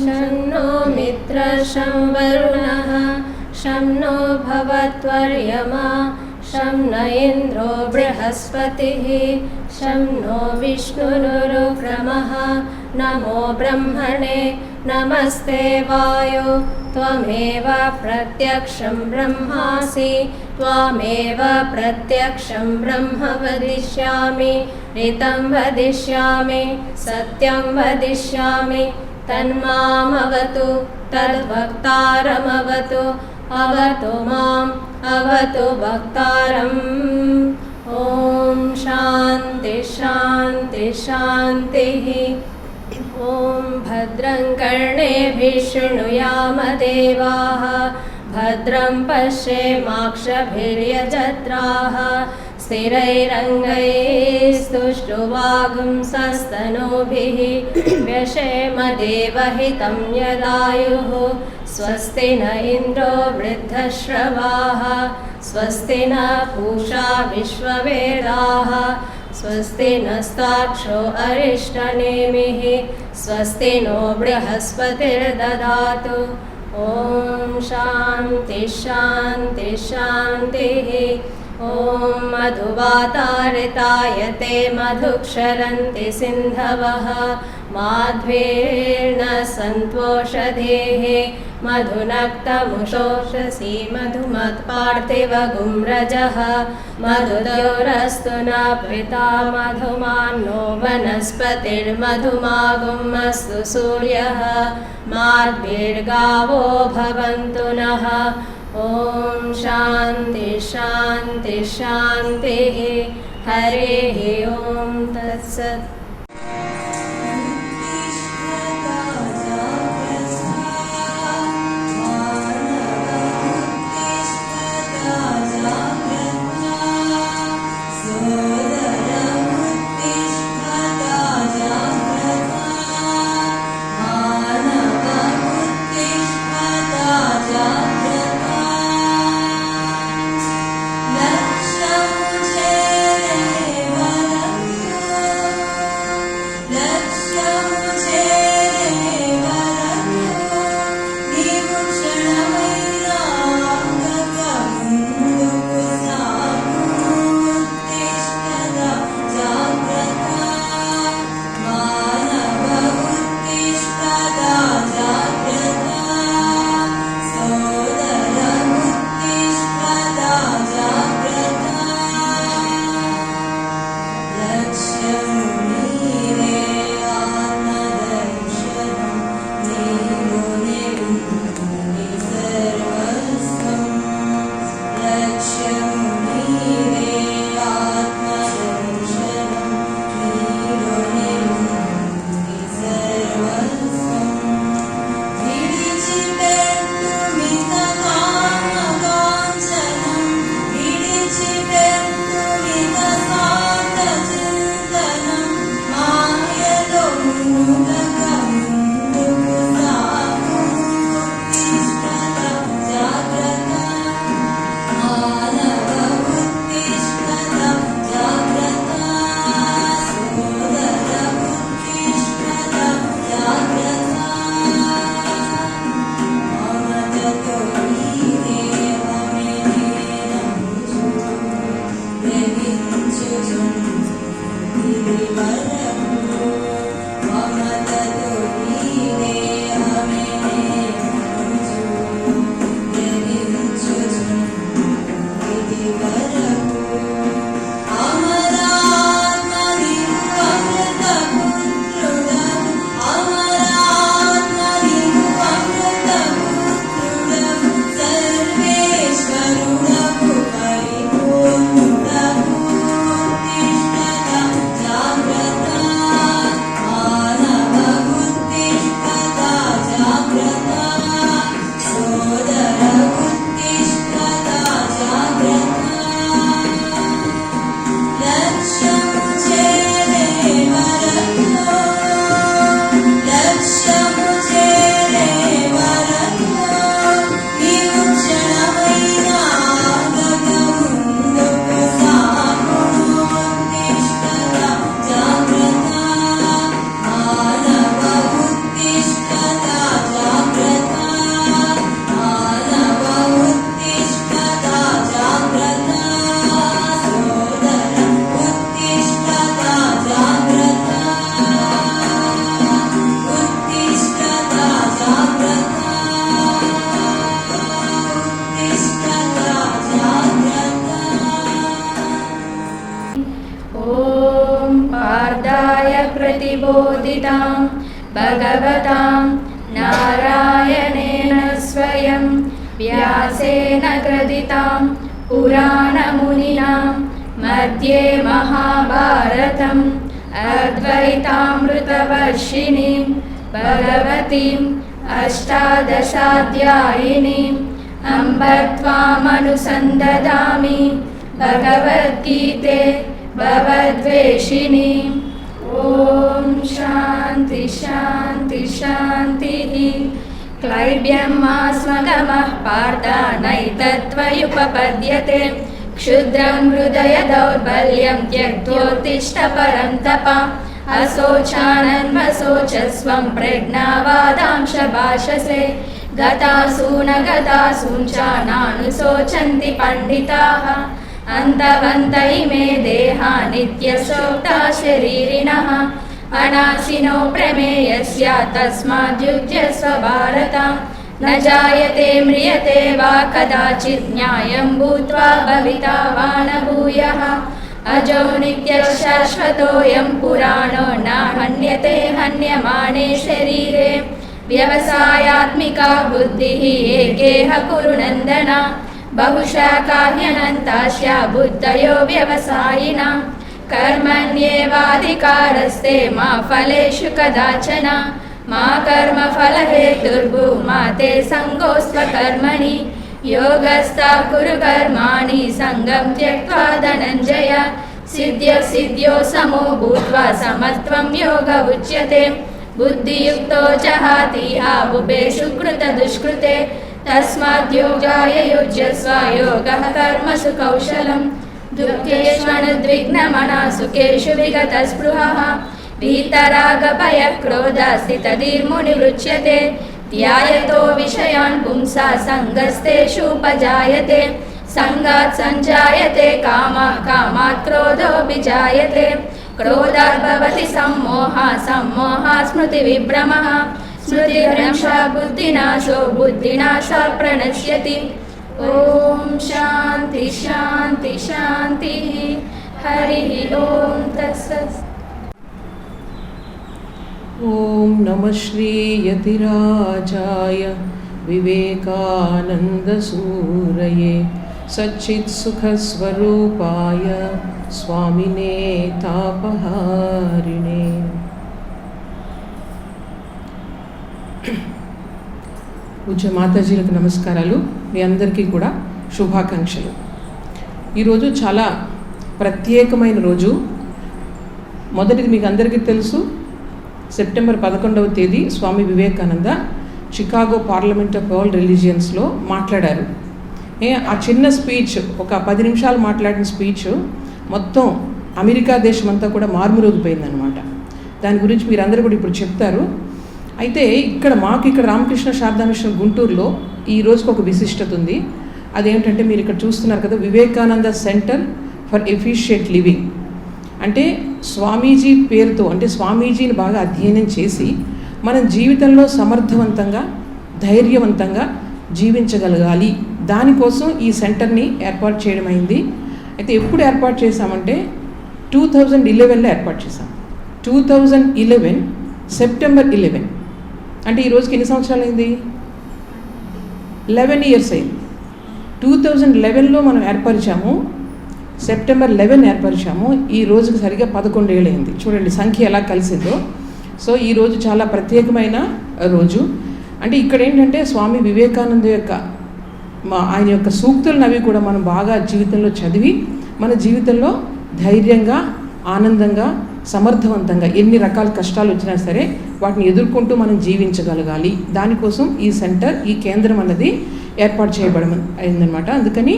शन्नो मित्रशं वरुणः शं नो भवत्वर्यमा शं न इन्द्रो बृहस्पतिः शं नो विष्णुरुक्रमः नमो ब्रह्मणे नमस्ते वायो त्वमेव प्रत्यक्षं ब्रह्मासि त्वमेव प्रत्यक्षं ब्रह्म वदिष्यामि ऋतं वदिष्यामि सत्यं वदिष्यामि तन्मामवतु तद्वक्तारमवतु अवतु माम् अवतु वक्तारम् ॐ शान्ति शान्ति शान्तिः ॐ भद्रं कर्णेभिः शृणुयाम देवाः भद्रं पश्येमाक्षभिर्यजत्राः स्थिरैरङ्गैस्तुष्टुवागुंसस्तनूभिः व्यशेम देवहितं यदायुः स्वस्ति न इन्द्रो वृद्धश्रवाः स्वस्ति न पूषा विश्ववेदाः स्वस्ति नस्ताक्षो अरिष्टनेमिः स्वस्ति नो बृहस्पतिर्ददातु ॐ शान्ति शान्ति शान्तिः ॐ मधुवातारितायते मधुक्षरन्ति सिन्धवः माध्वेर्न सन्तोषधेः मधुनक्तमुषोषसि मधुमत्पार्थिवगुम्रजः मधुदयोरस्तु न पिता मधुमान्नो वनस्पतिर्मधुमागुमस्तु सूर्यः माद्भिर्गावो भवन्तु नः ॐ शान्ति शान्ति शान्तिः हरिः ॐ तत्सत् कथितां भगवतां नारायणेन स्वयं व्यासेन ग्रथितां पुराणमुनिना मध्ये महाभारतम् अद्वैतामृतवर्षिणीं भगवतीम् अष्टादशाध्यायिनीम् अम्ब त्वामनुसन्दधामि भगवद्गीते भवद्वेषिणीम्। ॐ शान्ति शान्ति शान्तिः। क्लैब्यमास्मगमः पार्थ नैतत्त्वयुपपद्यते क्षुद्रं हृदय दौर्बल्यं त्यक्त्वोत्तिष्ठ परन्तप अशोचानन्वशोचस्वं प्रज्ञावादांश भाषसे गतासून गतासूञ्च नानुशोचन्ति पण्डिताः अन्तवन्त इमे देहा नित्यशोक्ता शरीरिणः अनाशिनो प्रमेयस्य तस्माद्युज्यस्व भारत न जायते म्रियते वा कदाचित् न्यायं भूत्वा भविता वा न भूयः अजो नित्यः शाश्वतोऽयं पुराणो न हन्यते हन्यमाने शरीरे व्यवसायात्मिका बुद्धिः एकेह कुरु नन्दन बहुशाखा ह्यनन्तास्य बुद्धयो व्यवसायिनां कर्मण्येवाधिकारस्ते मा फलेषु कदाचन मा कर्मफलहेतुर्भू मा ते सङ्गोऽस्त्वकर्मणि योगस्था कुरु कर्माणि सङ्गं त्यक्त्वा धनञ्जय सिद्ध्यो सिद्ध्यो समो भूत्वा समत्वं योग उच्यते बुद्धियुक्तो जहातीह उभेषु कृतदुष्कृते तस्माद् योगाय युज्यस्व योगः कर्मसु कौशलम् दुःखेष्वनुद्विग्नमनः सुखेषु विगतस्पृहः वीतरागभयक्रोधस्थितधीर्मुनिरुच्यते ध्यायतो विषयान् पुंसा सङ्गस्तेषुपजायते सङ्गात् सञ्जायते कामः कामात् क्रोधोऽभिजायते क्रोधात् भवति सम्मोहः सम्मोहात् स्मृतिविभ्रमः स्मृतिभ्रंशः बुद्धिनाशो बुद्धिनाशः प्रणश्यति। ॐ शान्ति शान्ति शान्तिः। हरिः ॐ तत्सत्। ॐ नमः श्री यतिराजाय विवेकानन्दसूरये सच्चित्सुखस्वरूपाय स्वामिने तापहारिणे। పూజ్య మాతాజీలకు నమస్కారాలు. మీ అందరికీ కూడా శుభాకాంక్షలు. ఈరోజు చాలా ప్రత్యేకమైన రోజు. మొదటిది మీకు అందరికీ తెలుసు, సెప్టెంబర్ 11వ తేదీ Swami Vivekananda Chicago parliament of all రిలీజియన్స్లో మాట్లాడారు. ఆ చిన్న స్పీచ్, ఒక 10 నిమిషాలు మాట్లాడిన స్పీచ్ మొత్తం అమెరికా దేశం అంతా కూడా మార్మురోగిపోయిందనమాట. దాని గురించి మీరందరూ కూడా ఇప్పుడు చెప్తారు. అయితే ఇక్కడ రామకృష్ణ శారదా మిషన్ గుంటూరులో ఈ రోజుకి ఒక విశిష్టత ఉంది. అదేంటంటే మీరు ఇక్కడ చూస్తున్నారు కదా, Vivekananda centre for efficient living. అంటే స్వామీజీ పేరుతో, అంటే స్వామీజీని బాగా అధ్యయనం చేసి మనం జీవితంలో సమర్థవంతంగా ధైర్యవంతంగా జీవించగలగాలి, దానికోసం ఈ సెంటర్ని ఏర్పాటు చేయడం అయింది. అయితే ఎప్పుడు ఏర్పాటు చేశామంటే 2011లో ఏర్పాటు చేశాం. 2011 సెప్టెంబర్ 11, అంటే ఈ రోజుకి ఎన్ని సంవత్సరాలు అయింది? 11 years అయింది. 2011లో మనం ఏర్పరిచాము, సెప్టెంబర్ 11 ఏర్పరిచాము. ఈ రోజుకి సరిగా 11 ఏళ్ళు అయింది. చూడండి సంఖ్య ఎలా కలిసిందో. సో ఈరోజు చాలా ప్రత్యేకమైన రోజు. అంటే ఇక్కడ ఏంటంటే స్వామి వివేకానంద యొక్క ఆయన యొక్క సూక్తులను అవి కూడా మనం బాగా జీవితంలో చదివి మన జీవితంలో ధైర్యంగా, ఆనందంగా, సమర్థవంతంగా ఎన్ని రకాల కష్టాలు వచ్చినా సరే వాటిని ఎదుర్కొంటూ మనం జీవించగలగాలి. దానికోసం ఈ సెంటర్, ఈ కేంద్రం అన్నది ఏర్పాటు చేయబడడం అయిందనమాట. అందుకని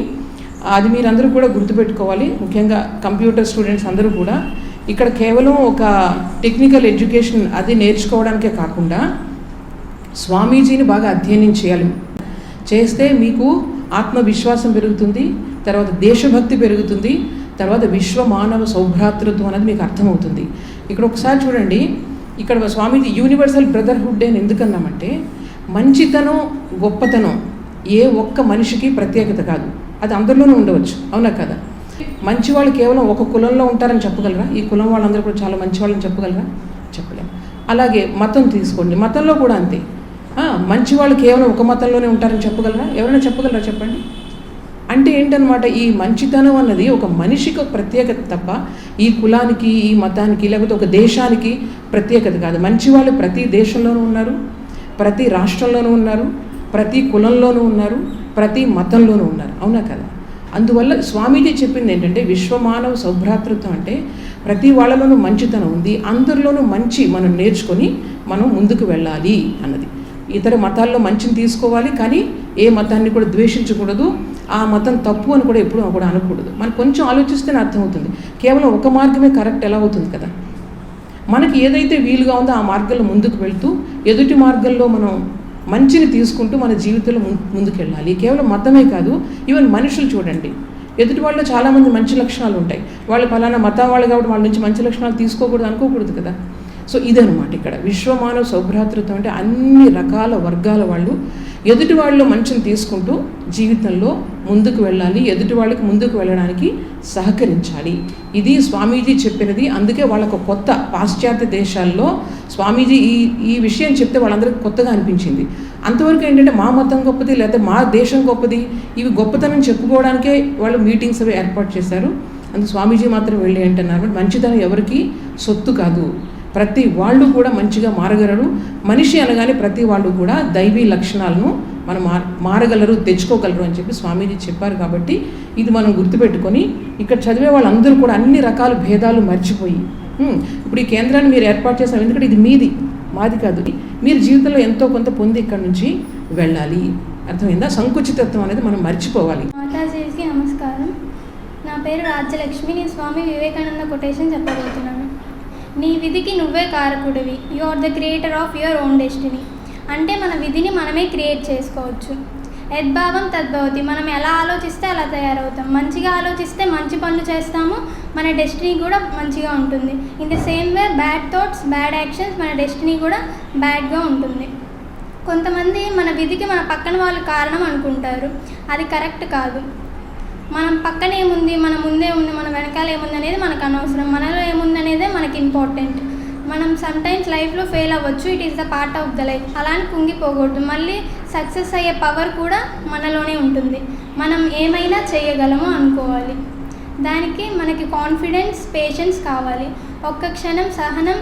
అది మీరందరూ కూడా గుర్తుపెట్టుకోవాలి. ముఖ్యంగా కంప్యూటర్ స్టూడెంట్స్ అందరూ కూడా ఇక్కడ కేవలం ఒక టెక్నికల్ ఎడ్యుకేషన్ అది నేర్చుకోవడానికే కాకుండా స్వామీజీని బాగా అధ్యయనం చేయాలి. చేస్తే మీకు ఆత్మవిశ్వాసం పెరుగుతుంది, తర్వాత దేశభక్తి పెరుగుతుంది, తర్వాత విశ్వ మానవ సౌభ్రాతృత్వం అనేది మీకు అర్థమవుతుంది. ఇక్కడ ఒకసారి చూడండి, ఇక్కడ స్వామీజీ యూనివర్సల్ బ్రదర్హుడ్ అని ఎందుకన్నామంటే మంచితనం, గొప్పతనం ఏ ఒక్క మనిషికి ప్రత్యేకత కాదు, అది అందరిలోనూ ఉండవచ్చు. అవునా కదా? మంచి వాళ్ళు కేవలం ఒక కులంలో ఉంటారని చెప్పగలరా? ఈ కులం వాళ్ళందరూ కూడా చాలా మంచి వాళ్ళని చెప్పగలరా? చెప్పలేము. అలాగే మతం తీసుకోండి, మతంలో కూడా అంతే. మంచి వాళ్ళు కేవలం ఒక మతంలోనే ఉంటారని చెప్పగలరా? ఎవరైనా చెప్పగలరా చెప్పండి? అంటే ఏంటనమాట, ఈ మంచితనం అన్నది ఒక మనిషికి ఒక ప్రత్యేకత తప్ప ఈ కులానికి, ఈ మతానికి, లేకపోతే ఒక దేశానికి ప్రత్యేకత కాదు. మంచి వాళ్ళు ప్రతి దేశంలోనూ ఉన్నారు, ప్రతి రాష్ట్రంలోనూ ఉన్నారు, ప్రతి కులంలోనూ ఉన్నారు, ప్రతి మతంలోనూ ఉన్నారు. అవునా కదా? అందువల్ల స్వామీజీ చెప్పింది ఏంటంటే, విశ్వమానవ సౌభ్రాతృత్వం అంటే ప్రతి వాళ్ళలోనూ మంచితనం ఉంది, అందరిలోనూ మంచి మనం నేర్చుకొని మనం ముందుకు వెళ్ళాలి అన్నది. ఇతర మతాల్లో మంచిని తీసుకోవాలి, కానీ ఏ మతాన్ని కూడా ద్వేషించకూడదు, ఆ మతం తప్పు అని కూడా ఎప్పుడూ కూడా అనకూడదు. మనం కొంచెం ఆలోచిస్తేనే అర్థమవుతుంది. కేవలం ఒక మార్గమే కరెక్ట్ ఎలా అవుతుంది కదా? మనకి ఏదైతే వీలుగా ఉందో ఆ మార్గంలో ముందుకు వెళ్తూ ఎదుటి మార్గంలో మనం మంచిని తీసుకుంటూ మన జీవితంలో ముందుకు వెళ్ళాలి. కేవలం మతమే కాదు, ఈవెన్ మనుషులు చూడండి, ఎదుటి వాళ్ళలో చాలామంది మంచి లక్షణాలు ఉంటాయి. వాళ్ళు ఫలానా మతం వాళ్ళు కాబట్టి వాళ్ళ నుంచి మంచి లక్షణాలు తీసుకోకూడదు అనుకోకూడదు కదా. సో ఇదనమాట ఇక్కడ విశ్వమానవ సౌభ్రాతృత్వం అంటే అన్ని రకాల వర్గాల వాళ్ళు ఎదుటి వాళ్ళలో మంచిని తీసుకుంటూ జీవితంలో ముందుకు వెళ్ళాలి, ఎదుటి వాళ్ళకి ముందుకు వెళ్ళడానికి సహకరించాలి. ఇది స్వామీజీ చెప్పినది. అందుకే వాళ్ళకు కొత్త పాశ్చాత్య దేశాల్లో స్వామీజీ ఈ విషయం చెప్తే వాళ్ళందరికీ కొత్తగా అనిపించింది. అంతవరకు ఏంటంటే మా మతం గొప్పది, లేకపోతే మా దేశం గొప్పది, ఇవి గొప్పతనం చెప్పుకోవడానికే వాళ్ళు మీటింగ్స్ అవి ఏర్పాటు చేశారు. అందుకు స్వామీజీ మాత్రం వెళ్ళి అంటున్నారు, మంచితనం ఎవరికి సొత్తు కాదు, ప్రతి వాళ్ళు కూడా మంచిగా మారగలరు. మనిషి అనగానే ప్రతి వాళ్ళు కూడా దైవీ లక్షణాలను మనం మారగలరు, తెచ్చుకోగలరు అని చెప్పి స్వామీజీ చెప్పారు. కాబట్టి ఇది మనం గుర్తుపెట్టుకొని ఇక్కడ చదివే వాళ్ళందరూ కూడా అన్ని రకాల భేదాలు మర్చిపోయి ఇప్పుడు ఈ కేంద్రాన్ని మీరు ఏర్పాటు చేశారు. ఎందుకంటే ఇది మీది, మాది కాదు. మీరు జీవితంలో ఎంతో కొంత పొంది ఇక్కడ నుంచి వెళ్ళాలి. అర్థమైందా? సంకుచితత్వం అనేది మనం మర్చిపోవాలి. మాతాజీకి నమస్కారం. నా పేరు రాజ్యలక్ష్మి. నేను స్వామి వివేకానంద కొటేషన్ చెప్పబోతున్నాను. నీ విధికి నువ్వే కారకుడివి, you are the creator of your own destiny. అంటే మన విధిని మనమే క్రియేట్ చేసుకోవచ్చు. యద్భావం తద్భవతి. మనం ఎలా ఆలోచిస్తే అలా తయారవుతాం. మంచిగా ఆలోచిస్తే మంచి పనులు చేస్తాము, మన డెస్టినీ కూడా మంచిగా ఉంటుంది. In the same way bad thoughts, bad actions, మన డెస్టినీ కూడా బ్యాడ్గా ఉంటుంది. కొంతమంది మన విధికి మన పక్కన వాళ్ళు కారణం అనుకుంటారు. అది కరెక్ట్ కాదు. మనం పక్కన ఏముంది, మన ముందే ఉంది, మన వెనకాల ఏముంది అనేది మనకు అనవసరం. మనలో ఏముంది అనేదే మనకి ఇంపార్టెంట్. మనం సమ్టైమ్స్ లైఫ్లో ఫెయిల్ అవ్వచ్చు, it is the part of the life. అలా అని కుంగిపోకూడదు. మళ్ళీ సక్సెస్ అయ్యే పవర్ కూడా మనలోనే ఉంటుంది. మనం ఏమైనా చేయగలము అనుకోవాలి. దానికి మనకి కాన్ఫిడెన్స్, పేషెన్స్ కావాలి. ఒక్క క్షణం సహనం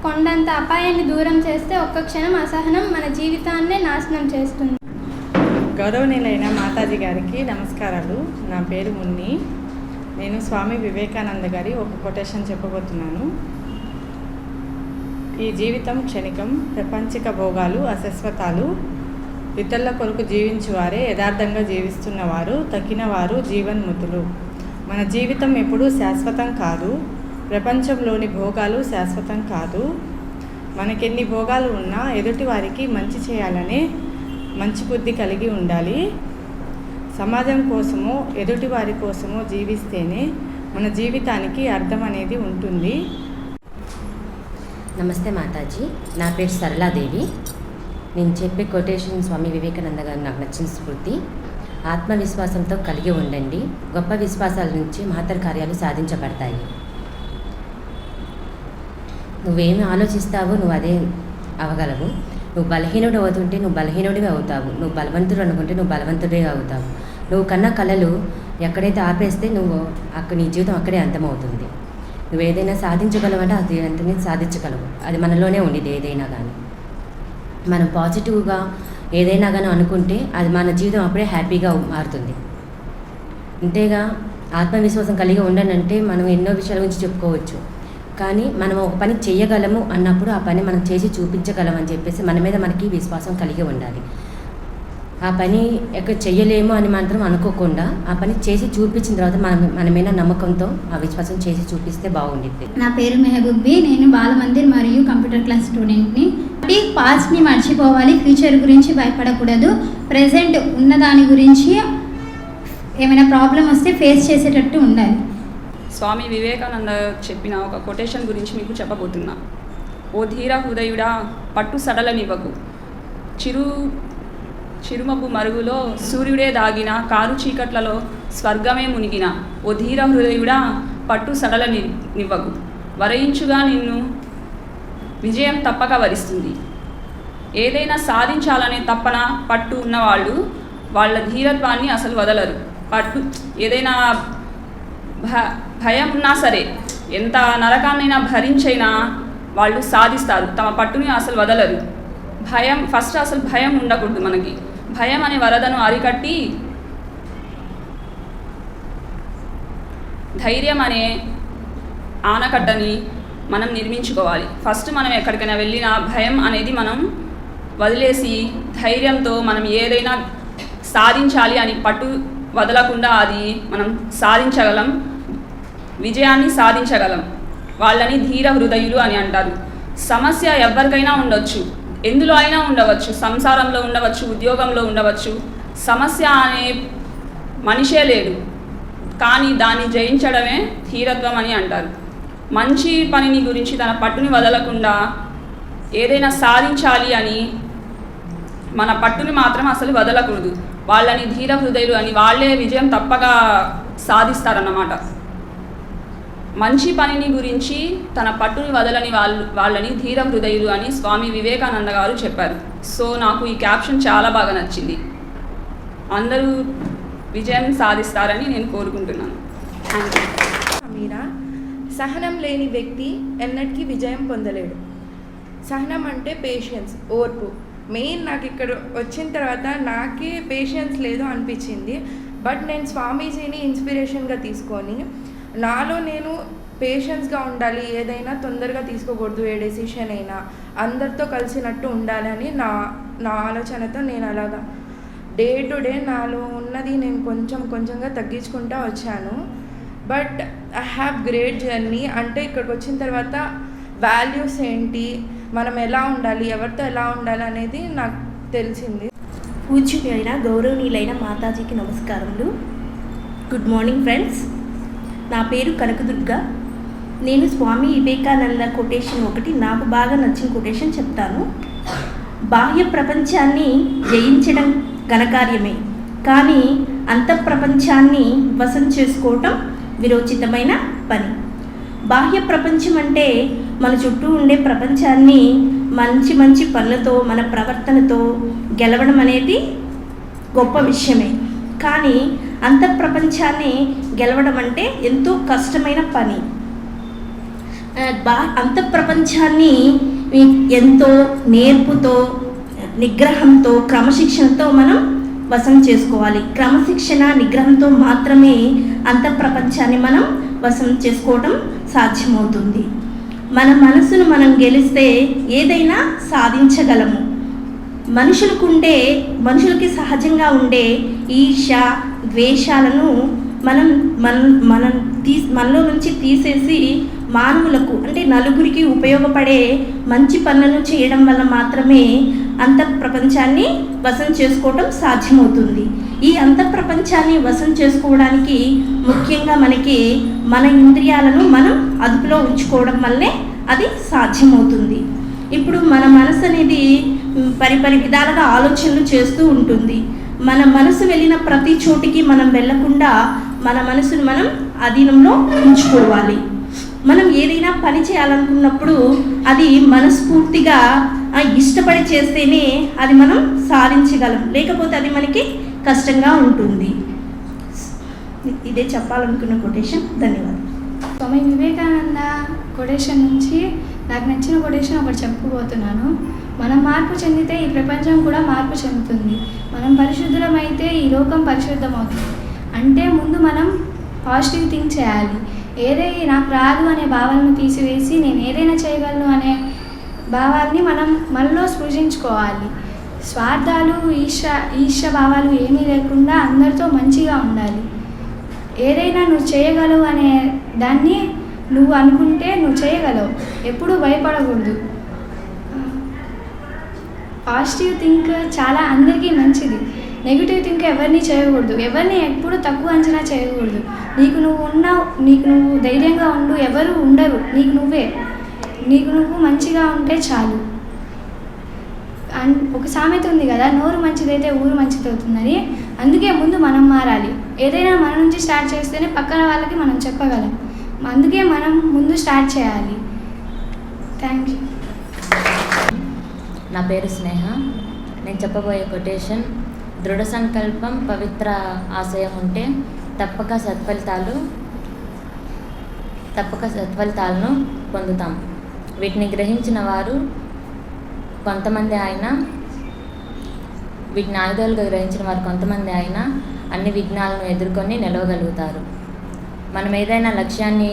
కొండంత అపాయాన్ని దూరం చేస్తే, ఒక్క క్షణం అసహనం మన జీవితాన్నే నాశనం చేస్తుంది. గౌరవనీయులైన మాతాజీ గారికి నమస్కారాలు. నా పేరు మున్ని. నేను స్వామి వివేకానంద గారి ఒక కొటేషన్ చెప్పబోతున్నాను. ఈ జీవితం క్షణికం, ప్రపంచిక భోగాలు అశాశ్వతాలు, ఇతరుల కొరకు జీవించువారే యథార్థంగా జీవిస్తున్నవారు, తక్కినవారు జీవన్ముతులు. మన జీవితం ఎప్పుడూ శాశ్వతం కాదు, ప్రపంచంలోని భోగాలు శాశ్వతం కాదు. మనకెన్ని భోగాలు ఉన్నా ఎదుటి వారికి మంచి చేయాలనే మంచి బుద్ధి కలిగి ఉండాలి. సమాజం కోసమో ఎదుటి వారి కోసమో జీవిస్తేనే మన జీవితానికి అర్థం అనేది ఉంటుంది. నమస్తే మాతాజీ, నా పేరు సరళాదేవి. నేను చెప్పే కొటేషన్ స్వామి వివేకానంద గారు నాకు నచ్చిన స్ఫూర్తి. ఆత్మవిశ్వాసంతో కలిగి ఉండండి, గొప్ప విశ్వాసాల నుంచి మహత్తర కార్యాలు సాధించబడతాయి. నువ్వేమి ఆలోచిస్తావో నువ్వు అదే అవ్వగలవు. నువ్వు బలహీనుడు అవుతుంటే నువ్వు బలహీనుడివే అవుతావు. నువ్వు బలవంతుడు అనుకుంటే నువ్వు బలవంతుడే అవుతావు. నువ్వు కన్నా కళలు ఎక్కడైతే ఆపేస్తే నువ్వు నీ జీవితం అక్కడే అంతమవుతుంది. నువ్వు ఏదైనా సాధించగలవంటే అది వెంటనే సాధించగలవు. అది మనలోనే ఉండేది. ఏదైనా కానీ మనం పాజిటివ్గా ఏదైనా కానీ అనుకుంటే అది మన జీవితం అప్పుడే హ్యాపీగా మారుతుంది. అంతేగా ఆత్మవిశ్వాసం కలిగి ఉండనంటే మనం ఎన్నో విషయాల గురించి చెప్పుకోవచ్చు, కానీ మనం ఒక పని చేయగలము అన్నప్పుడు ఆ పని మనం చేసి చూపించగలం అని చెప్పేసి మన మీద మనకి విశ్వాసం కలిగి ఉండాలి. ఆ పని ఎక్కడ చెయ్యలేము అని మాత్రం అనుకోకుండా ఆ పని చేసి చూపించిన తర్వాత మన మీద నమ్మకంతో ఆ విశ్వాసం చేసి చూపిస్తే బాగుండిద్ది. నా పేరు మెహబూబీ. నేను బాలమందిర్ మరియు కంప్యూటర్ క్లాస్ స్టూడెంట్ని. పాస్ట్ని మర్చిపోవాలి, ఫ్యూచర్ గురించి భయపడకూడదు. ప్రజెంట్ ఉన్నదాని గురించి ఏమైనా ప్రాబ్లం వస్తే ఫేస్ చేసేటట్టు ఉండాలి. స్వామి వివేకానంద చెప్పిన ఒక కొటేషన్ గురించి మీకు చెప్పబోతున్నా. ఓ ధీర హృదయుడా, పట్టు సడలనివ్వకు, చిరుమబ్బు మరుగులో సూర్యుడే దాగిన, కారు చీకట్లలో స్వర్గమే మునిగిన. ఓ ధీర హృదయుడా, పట్టు సడలనివ్వకు, వరయించుగా నిన్ను విజయం తప్పక వరిస్తుంది. ఏదైనా సాధించాలనే తపన పట్టు ఉన్నవాళ్ళు వాళ్ళ ధీరత్వాన్ని అసలు వదలరు. ఏదైనా భయం ఉన్నా సరే, ఎంత నరకాన్నైనా భరించైనా వాళ్ళు సాధిస్తారు. తమ పట్టుని అసలు వదలరు. అసలు భయం ఉండకూడదు. మనకి భయం అనే వరదను అరికట్టి ధైర్యం అనే ఆనకట్టని మనం నిర్మించుకోవాలి. ఫస్ట్ మనం ఎక్కడికైనా వెళ్ళినా భయం అనేది మనం వదిలేసి ధైర్యంతో మనం ఏదైనా సాధించాలి అని పట్టు వదలకుండా అది మనం సాధించగలం, విజయాన్ని సాధించగలం. వాళ్ళని ధీర హృదయులు అని అంటారు. సమస్య ఎవరికైనా ఉండొచ్చు, ఎందులో అయినా ఉండవచ్చు, సంసారంలో ఉండవచ్చు, ఉద్యోగంలో ఉండవచ్చు. సమస్య అనే మనిషే లేడు, కానీ దాన్ని జయించడమే ధీరత్వం అని అంటారు. మంచి పనిని గురించి తన పట్టుని వదలకుండా ఏదైనా సాధించాలి అని మన పట్టుని మాత్రం అసలు వదలకూడదు. వాళ్ళని ధీర హృదయులు అని, వాళ్ళే విజయం తప్పగా సాధిస్తారన్నమాట. మంచి పనిని గురించి తన పట్టుని వదలని వాళ్ళని ధీర హృదయులు అని స్వామి వివేకానంద గారు చెప్పారు. సో నాకు ఈ క్యాప్షన్ చాలా బాగా నచ్చింది. అందరూ విజయం సాధిస్తారని నేను కోరుకుంటున్నాను. Thank you. మీరా, సహనం లేని వ్యక్తి ఎన్నటికీ విజయం పొందలేడు. సహనం అంటే పేషెన్స్, ఓర్పు. మెయిన్ నాకు ఇక్కడ వచ్చిన తర్వాత నాకే పేషెన్స్ లేదు అనిపించింది. బట్ నేను స్వామీజీని ఇన్స్పిరేషన్గా తీసుకొని నాలో నేను పేషెన్స్గా ఉండాలి, ఏదైనా తొందరగా తీసుకోకూడదు, ఏ డెసిషన్ అయినా అందరితో కలిసినట్టు ఉండాలని నా ఆలోచనతో నేను అలాగా డే టు డే నాలో ఉన్నది నేను కొంచెంగా తగ్గించుకుంటూ వచ్చాను. But I have great journey. అంటే ఇక్కడికి వచ్చిన తర్వాత వాల్యూస్ ఏంటి, మనం ఎలా ఉండాలి, ఎవరితో ఎలా ఉండాలి అనేది నాకు తెలిసింది. పూజ్యులైన గౌరవనీయులైన మాతాజీకి నమస్కారములు. Good morning friends. నా పేరు కనకదుర్గ. నేను స్వామి వివేకానంద కొటేషన్ ఒకటి నాకు బాగా నచ్చిన కొటేషన్ చెప్తాను. బాహ్య ప్రపంచాన్ని జయించడం ఘనకార్యమే, కానీ అంతఃప్రపంచాన్ని వశం చేసుకోవటం విరోచితమైన పని. బాహ్య ప్రపంచం అంటే మన చుట్టూ ఉండే ప్రపంచాన్ని మంచి మంచి పనులతో, మన ప్రవర్తనతో గెలవడం అనేది గొప్ప విషయమే. కానీ అంతఃప్రపంచాన్ని గెలవడం అంటే ఎంతో కష్టమైన పని. అంతఃప్రపంచాన్ని ఎంతో నేర్పుతో, నిగ్రహంతో, క్రమశిక్షణతో మనం వశం చేసుకోవాలి. క్రమశిక్షణ, నిగ్రహంతో మాత్రమే అంతఃప్రపంచాన్ని మనం వశం చేసుకోవడం సాధ్యమవుతుంది. మన మనసును మనం గెలిస్తే ఏదైనా సాధించగలము. మనుషులకి సహజంగా ఉండే ఈర్ష్య, ద్వేషాలను మనలో నుంచి తీసేసి మానవులకు అంటే నలుగురికి ఉపయోగపడే మంచి పనులను చేయడం వల్ల మాత్రమే అంతఃప్రపంచాన్ని వశం చేసుకోవడం సాధ్యమవుతుంది. ఈ అంతఃప్రపంచాన్ని వశం చేసుకోవడానికి ముఖ్యంగా మనకి మన ఇంద్రియాలను మనం అదుపులో ఉంచుకోవడం వల్లే అది సాధ్యమవుతుంది. ఇప్పుడు మన మనసు అనేది పరిపరి విధాలుగా ఆలోచనలు చేస్తూ ఉంటుంది. మన మనసు వెళ్ళిన ప్రతి చోటికి మనం వెళ్ళకుండా మన మనసును మనం అధీనంలో ఉంచుకోవాలి. మనం ఏదైనా పని చేయాలనుకున్నప్పుడు అది మనస్ఫూర్తిగా ఇష్టపడి చేస్తేనే అది మనం సాధించగలం, లేకపోతే అది మనకి కష్టంగా ఉంటుంది. ఇదే చెప్పాలనుకున్న కొటేషన్. ధన్యవాదాలు. స్వామి వివేకానంద కొటేషన్ నుంచి నాకు నచ్చిన కొటేషన్ ఒకటి చెప్పుకోబోతున్నాను. మనం మార్పు చెందితే ఈ ప్రపంచం కూడా మార్పు చెందుతుంది. మనం పరిశుద్ధమైతే ఈ లోకం పరిశుద్ధమవుతుంది. అంటే ముందు మనం పాజిటివ్ థింక్ చేయాలి. ఏదైనా నాకు రాదు అనే భావాలను తీసివేసి నేను ఏదైనా చేయగలను అనే భావాల్ని మనం మనలో సృజించుకోవాలి. స్వార్థాలు, ఈర్ష్య భావాలు ఏమీ లేకుండా అందరితో మంచిగా ఉండాలి. ఏదైనా నువ్వు చేయగలవు అనే దాన్ని నువ్వు అనుకుంటే నువ్వు చేయగలవు. ఎప్పుడూ భయపడకూడదు. పాజిటివ్ థింక్ చాలా అందరికీ మంచిది. నెగిటివ్ థింక్ ఎవరిని చేయకూడదు. ఎవరిని ఎప్పుడు తక్కువ అంచనా చేయకూడదు. నీకు నువ్వు ధైర్యంగా ఉండు, ఎవరు ఉండరు. నీకు నువ్వు మంచిగా ఉంటే చాలు. ఒక సామెత ఉంది కదా, నోరు మంచిదైతే ఊరు మంచిదవుతుందని. అందుకే ముందు మనం మారాలి. ఏదైనా మన నుంచి స్టార్ట్ చేస్తేనే పక్కన వాళ్ళకి మనం చెప్పగలం. అందుకే మనం ముందు స్టార్ట్ చేయాలి. Thank you. నా పేరు స్నేహ. నేను చెప్పబోయే కొటేషన్: దృఢ సంకల్పం, పవిత్ర ఆశయం ఉంటే తప్పక సత్ఫలితాలను పొందుతాం. వీటిని గ్రహించిన వారు కొంతమంది అయినా, వీటిని ఆయుధాలుగా గ్రహించిన వారు కొంతమంది అయినా అన్ని విఘ్నాలను ఎదుర్కొని నిలవగలుగుతారు. మనం ఏదైనా లక్ష్యాన్ని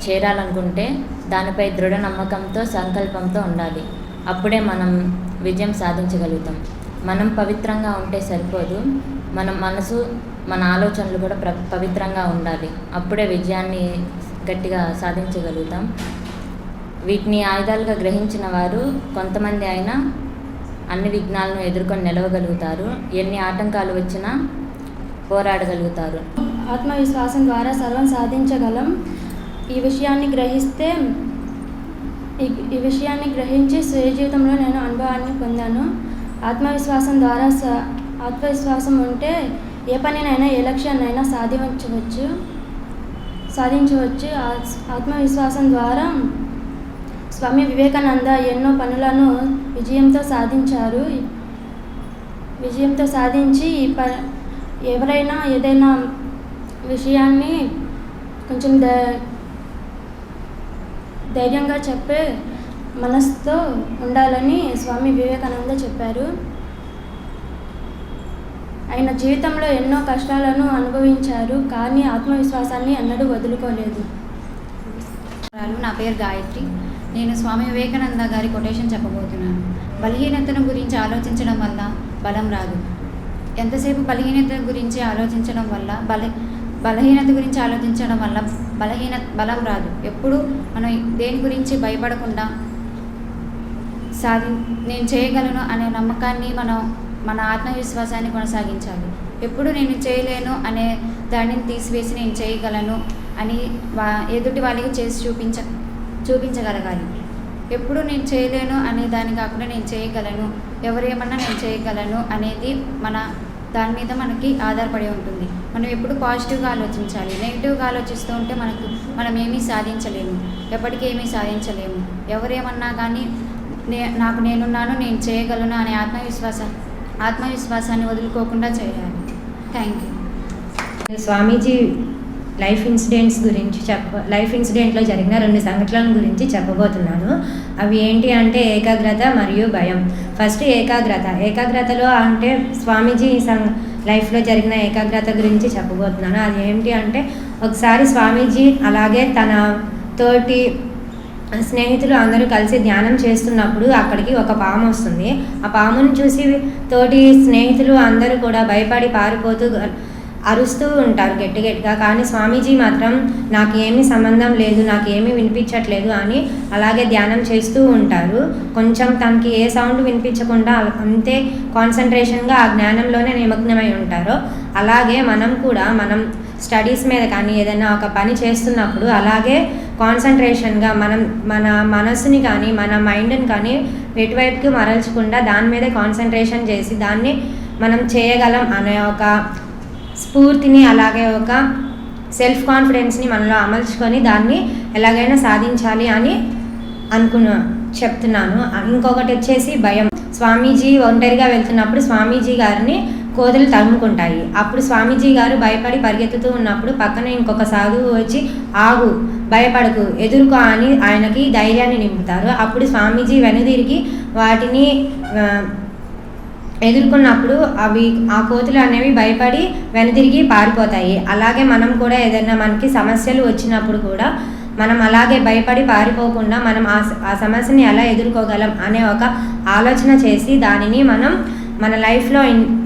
చేరాలనుకుంటే దానిపై దృఢ నమ్మకంతో, సంకల్పంతో ఉండాలి. అప్పుడే మనం విజయం సాధించగలుగుతాం. మనం పవిత్రంగా ఉంటే సరిపోదు, మన మనసు, మన ఆలోచనలు కూడా పవిత్రంగా ఉండాలి. అప్పుడే విజయాన్ని గట్టిగా సాధించగలుగుతాం. వీటిని ఆయుధాలుగా గ్రహించిన వారు కొంతమంది అయినా అన్ని విఘ్నాలను ఎదుర్కొని నిలవగలుగుతారు. ఎన్ని ఆటంకాలు వచ్చినా పోరాడగలుగుతారు. ఆత్మవిశ్వాసం ద్వారా సర్వం సాధించగలం. ఈ విషయాన్ని గ్రహించి స్వీయ జీవితంలో నేను అనుభవాన్ని పొందాను. ఆత్మవిశ్వాసం ఉంటే ఏ పనినైనా, ఏ లక్ష్యాన్నైనా సాధించవచ్చు. ఆత్మవిశ్వాసం ద్వారా స్వామి వివేకానంద ఎన్నో పనులను విజయంతో సాధించి ఎవరైనా ఏదైనా విషయాన్ని కొంచెం ధైర్యంగా చెప్పే మనసుతో ఉండాలని స్వామి వివేకానంద చెప్పారు. ఆయన జీవితంలో ఎన్నో కష్టాలను అనుభవించారు, కానీ ఆత్మవిశ్వాసాన్ని ఎన్నడూ వదులుకోలేదు. నా పేరు గాయత్రి. నేను స్వామి వివేకానంద గారి కొటేషన్ చెప్పబోతున్నాను. బలహీనతను గురించి ఆలోచించడం వల్ల బలం రాదు. ఎంతసేపు బలహీనత గురించి ఆలోచించడం వల్ల బలం రాదు. ఎప్పుడు మనం దేని గురించి భయపడకుండా నేను చేయగలను అనే నమ్మకాన్ని, మన ఆత్మవిశ్వాసాన్ని కొనసాగించాలి. ఎప్పుడు నేను చేయలేను అనే దానిని తీసివేసి నేను చేయగలను అని ఎదుటి వాళ్ళకి చేసి చూపించగలగాలి. ఎప్పుడు నేను చేయలేను అనే దాని కాకుండా నేను చేయగలను, ఎవరేమన్నా నేను చేయగలను అనేది దాని మీద మనకి ఆధారపడి ఉంటుంది. మనం ఎప్పుడు పాజిటివ్గా ఆలోచించాలి. నెగిటివ్గా ఆలోచిస్తూ ఉంటే మనం ఏమీ సాధించలేము, ఎప్పటికీ ఏమీ సాధించలేము. ఎవరేమన్నా కానీ నేనున్నాను, నేను చేయగలను అనే ఆత్మవిశ్వాసాన్ని వదులుకోకుండా చేయాలి. Thank you. స్వామీజీ లైఫ్ ఇన్సిడెంట్లో జరిగిన 2 సంఘటనల గురించి చెప్పబోతున్నాను. అవి ఏంటి అంటే ఏకాగ్రత మరియు భయం. ఫస్ట్ ఏకాగ్రతలో అంటే స్వామీజీ లైఫ్లో జరిగిన ఏకాగ్రత గురించి చెప్పబోతున్నాను. అది ఏంటి అంటే, ఒకసారి స్వామీజీ అలాగే తన తోటి స్నేహితులు అందరూ కలిసి ధ్యానం చేస్తున్నప్పుడు అక్కడికి ఒక పాము వస్తుంది. ఆ పామును చూసి తోటి స్నేహితులు అందరూ కూడా భయపడి పారిపోతూ అరుస్తూ ఉంటారు గట్టిగా. కానీ స్వామీజీ మాత్రం నాకేమీ సంబంధం లేదు, నాకేమీ వినిపించట్లేదు అని అలాగే ధ్యానం చేస్తూ ఉంటారు. కొంచెం తనకి ఏ సౌండ్ వినిపించకుండా అంతే కాన్సన్ట్రేషన్గా ఆ జ్ఞానంలోనే నిమగ్నమై ఉంటారు. అలాగే మనం స్టడీస్ మీద కానీ ఏదైనా ఒక పని చేస్తున్నప్పుడు అలాగే కాన్సన్ట్రేషన్గా మన మనసుని కానీ మన మైండ్ని కానీ ఎటువైపుకి మరల్చకుండా దాని మీదే కాన్సన్ట్రేషన్ చేసి దాన్ని మనం చేయగలం అనే ఒక స్ఫూర్తిని, అలాగే ఒక సెల్ఫ్ కాన్ఫిడెన్స్ని మనలో అమర్చుకొని దాన్ని ఎలాగైనా సాధించాలి అని చెప్తున్నాను. ఇంకొకటి వచ్చేసి భయం. స్వామీజీ ఒంటరిగా వెళ్తున్నప్పుడు స్వామీజీ గారిని కోతులు తరుముకుంటాయి. అప్పుడు స్వామీజీ గారు భయపడి పరిగెత్తుతూ ఉన్నప్పుడు పక్కన ఇంకొక సాధువు వచ్చి, ఆగు, భయపడకు, ఎదుర్కో అని ఆయనకి ధైర్యాన్ని నింపుతారు. అప్పుడు స్వామీజీ వెనుదిరిగి వాటిని ఎదుర్కొన్నప్పుడు ఆ కోతులు అనేవి భయపడి వెనుదిరిగి పారిపోతాయి. అలాగే మనం కూడా ఏదైనా మనకి సమస్యలు వచ్చినప్పుడు కూడా మనం అలాగే భయపడి పారిపోకుండా మనం ఆ సమస్యని ఎలా ఎదుర్కోగలం అనే ఒక ఆలోచన చేసి దానిని మనం మన లైఫ్లో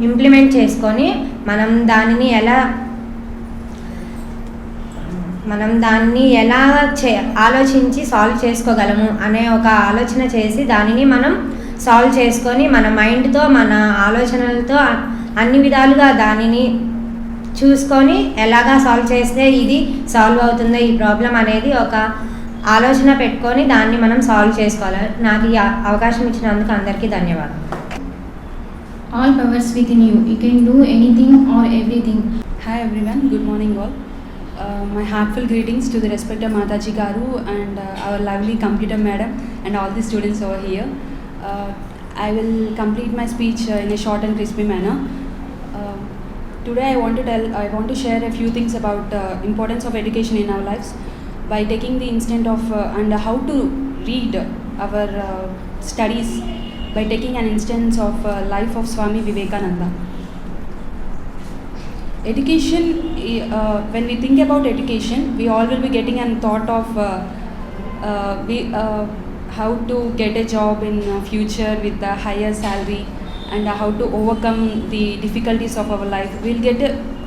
ఇంప్లిమెంట్ చేసుకొని మనం దానిని ఎలా ఆలోచించి సాల్వ్ చేసుకోగలము అనే ఒక ఆలోచన చేసి దానిని మనం సాల్వ్ చేసుకొని మన మైండ్తో, మన ఆలోచనలతో అన్ని విధాలుగా దానిని చూసుకొని ఎలాగా సాల్వ్ చేస్తే ఇది సాల్వ్ అవుతుందో ఈ ప్రాబ్లం అనేది ఒక ఆలోచన పెట్టుకొని దాన్ని మనం సాల్వ్ చేసుకోవాలి. నాకు ఈ అవకాశం ఇచ్చినందుకు అందరికీ ధన్యవాదాలు. All powers within you. You can do anything or everything. Hi everyone, good morning all. My heartfelt greetings to the respected Mataji Garu and our lovely computer madam and all the students over here. I will complete my speech in a short and crispy manner. Today I want to share a few things about importance of education in our lives by taking the instant of and how to read our studies by taking an instance of life of Swami Vivekananda. Education, when we think about education, we all will be getting a thought of how to get a job in future with a higher salary and how to overcome the difficulties of our life. We'll get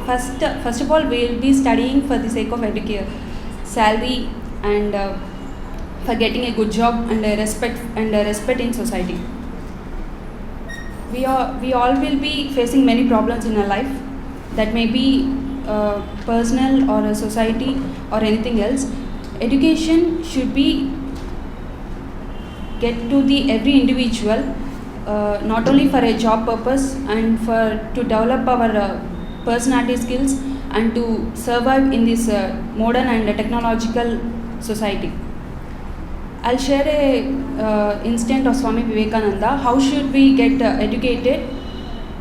first of all we'll be studying for the sake of salary and for getting a good job and respect in society. We all will be facing many problems in our life that may be personal or a society or anything else. Education should be get to the every individual, not only for a job purpose and to develop our personality skills and to survive in this modern and technological society. I'll share a instant of Swami Vivekananda. How should we get educated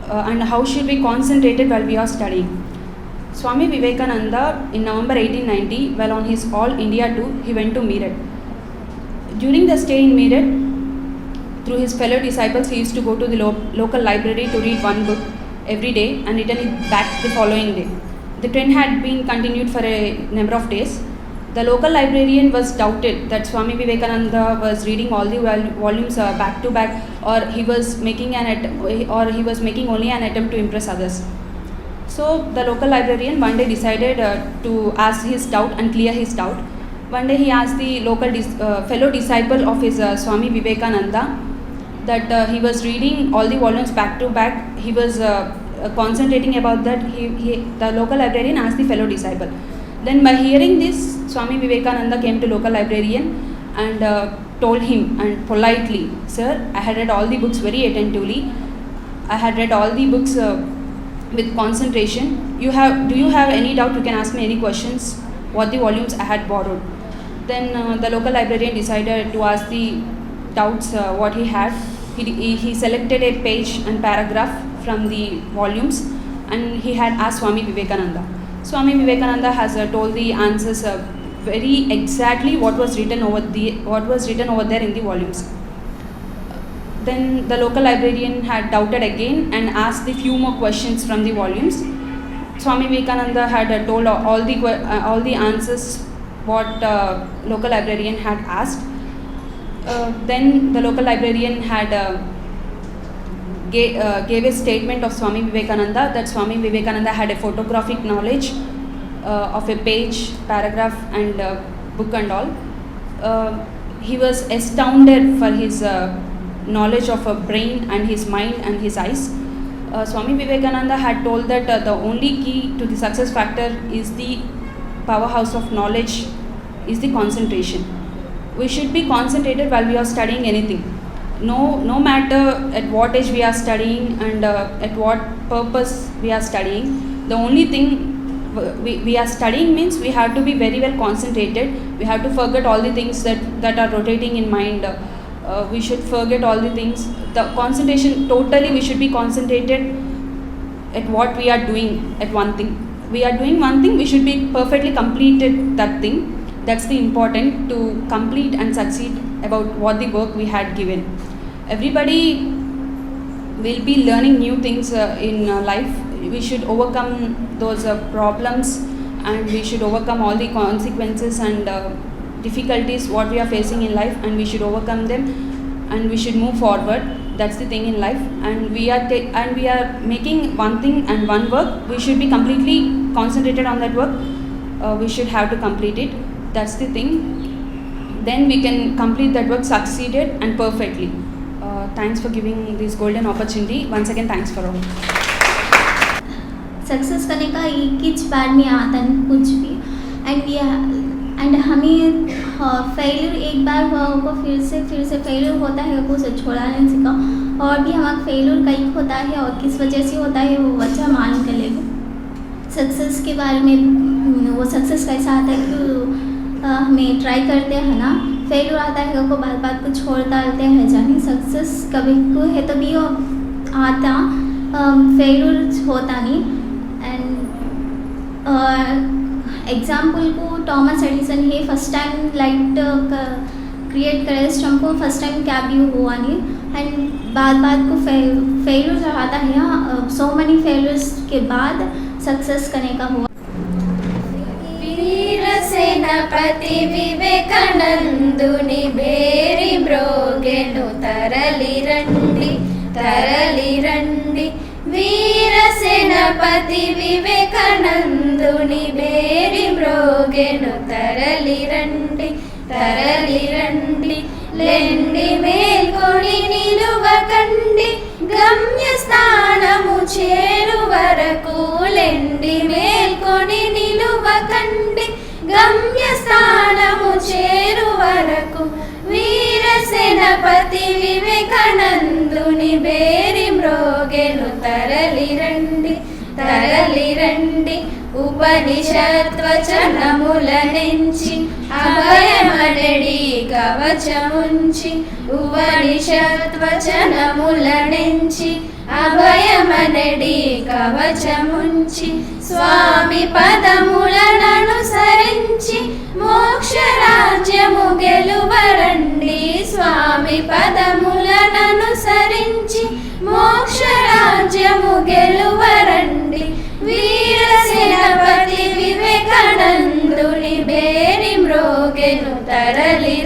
and how should we concentrate while we are studying? Swami Vivekananda in November 1890, while on his All India tour, he went to Meerut. During the stay in Meerut, through his fellow disciples, he used to go to the local library to read one book every day and return it back the following day. The trend had been continued for a number of days. The local librarian was doubted that Swami Vivekananda was reading all the volumes back to back, or he was making only an attempt to impress others. So the local librarian one day decided to ask his doubt and clear his doubt. One day he asked the local fellow disciple of his Swami Vivekananda that he was reading all the volumes back to back. He was concentrating about that. The local librarian asked the fellow disciple. Then by hearing this, Swami Vivekananda came to local librarian and told him and politely, "Sir, I had read all the books very attentively. I had read all the books with concentration. Do you have any doubt? You can ask me any questions. What the volumes I had borrowed." Then the local librarian decided to ask the doubts what he had. He selected a page and paragraph from the volumes and he had asked Swami Vivekananda. Swami Vivekananda has told the answers very exactly what was written over there in the volumes. Then the local librarian had doubted again and asked a few more questions from the volumes. Swami Vivekananda had told all the answers what local librarian had asked. Then the local librarian had gave a statement of Swami Vivekananda that Swami Vivekananda had a photographic knowledge of a page, paragraph and book and all. He was astounded for his knowledge of a brain and his mind and his eyes. Swami Vivekananda had told that the only key to the success factor is the powerhouse of knowledge, is the concentration. We should be concentrated while we are studying anything. No matter at what age we are studying and at what purpose we are studying, the only thing we are studying means we have to be very well concentrated. We have to forget all the things that are rotating in mind. We should forget all the things. The concentration, totally we should be concentrated at what we are doing at one thing. We are doing one thing, we should be perfectly completed that thing. That's the important to complete and succeed about what the work we had given. Everybody will be learning new things in life. We should overcome those problems and we should overcome all the consequences and difficulties what we are facing in life, and we should overcome them and we should move forward. That's the thing in life, and we are making one thing and one work. We should be completely concentrated on that work. We should have to complete it. That's the thing. Then we can complete that work succeeded and perfectly. Thanks for giving this golden opportunity. Once again, thanks for all. Success करने का एक ही बार में आता है कुछ भी, and हमें failure एक बार हुआ होगा, फिर से फेलियर होता है, उसे छोड़ा नहीं सीखा, और भी हमारा फेलियर कहीं होता है और किस वजह से होता है वो वजह मालूम कर लेगा। सक्सेस के बारे में वो सक्सेस कैसा आता है कि हमें ट्राई करते हैं ना फेल्यूर आता है को बात बात को छोड़ डालते हैं जानी सक्सेस कभी को है तो भी आता फेल्यूर होता नहीं एंड एग्जाम्पल को थॉमस एडिसन है फर्स्ट टाइम लाइट क्रिएट करे स्टम को फर्स्ट टाइम क्या भी हुआ नहीं एंड बाद बाद को फेल्यूर जब आता है सो मेनी फेल्यूर्स के बाद सक्सेस करने का हुआ वीर सेनापति विवेकानंदुनि बेरी ब्रोगेनु तरली रंडी वीर सेनापति विवेकानंदुनि बेरी ब्रोगेनु तरली रंडी लेंडी मेल्कोनि निलुवकंडी गम्य स्थानमु చేరు వరకు లెండి మేల్కొని నిలువకండి గమ్య స్థానము చేరు వరకు వీర సేనపతి వివేకానందుని బేరి మ్రోగెను తరలి రండి ఉపనిషత్వచనముల నుంచి అభయమనడి కవచముంచి ఉపనిషత్వచనముల నుంచి అభయమనడి కవచముంచి స్వామి పదములననుసరించి మోక్ష రాజ్యము గెలువరండి స్వామి పదములననుసరించి మోక్ష రాజ్యము గెలువరండి వీర సేనాపతి వివేకానందుని బేరి మ్రోగెను తరలి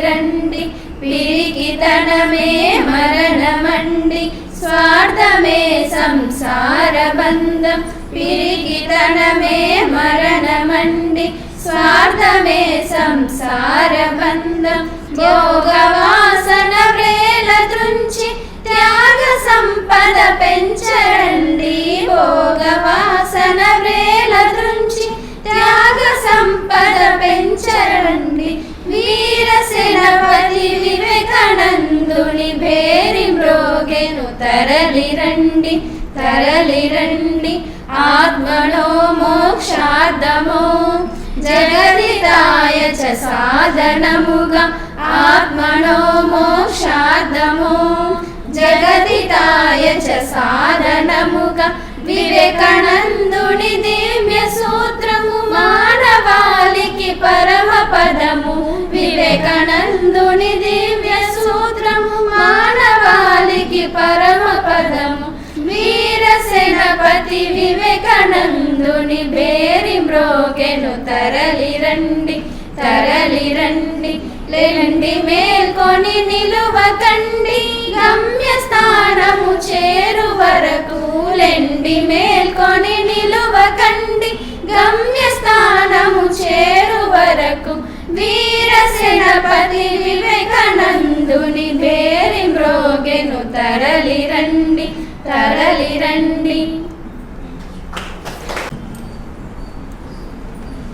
రండి పిరికితనమే మరణమండి స్వార్థమే సంసార బంధం పిరికితనమే మరణమండి స్వార్థమే సంసార బంధం భోగవాసన వ్రేల త్రుంచి త్యాగ సంపద పెంచరండి భోగవాసన వ్రేల త్రుంచి త్యాగ సంపద పెంచరండి వీర సేనాపతి వివేకానందుని భేరి మ్రోగెను తరలి రండి ఆత్మనో మోక్షార్థమో జగదితాయ చ సాధనముగా ఆత్మనో మోక్షార్థమో జగదితాయ చ సాధనముగా వివేకానందుని దివ్య సూత్రము మానవాళికి పరమ పదము వివేకానందుని దివ్య సూత్రము మానవాళికి పరమ పదము వీర సేనాపతి వివేకానందుని బేరి మ్రోగెను తరలి రండి లేండి మేల్కొని నిలువకండి గమ్య స్థానము చేరు వరకు లెండి మేల్కొని నిలువకండి గమ్య స్థానము చేరు వరకు వీర సేనాపతి వివేకానందుని బేరి మ్రోగెను తరలి రండి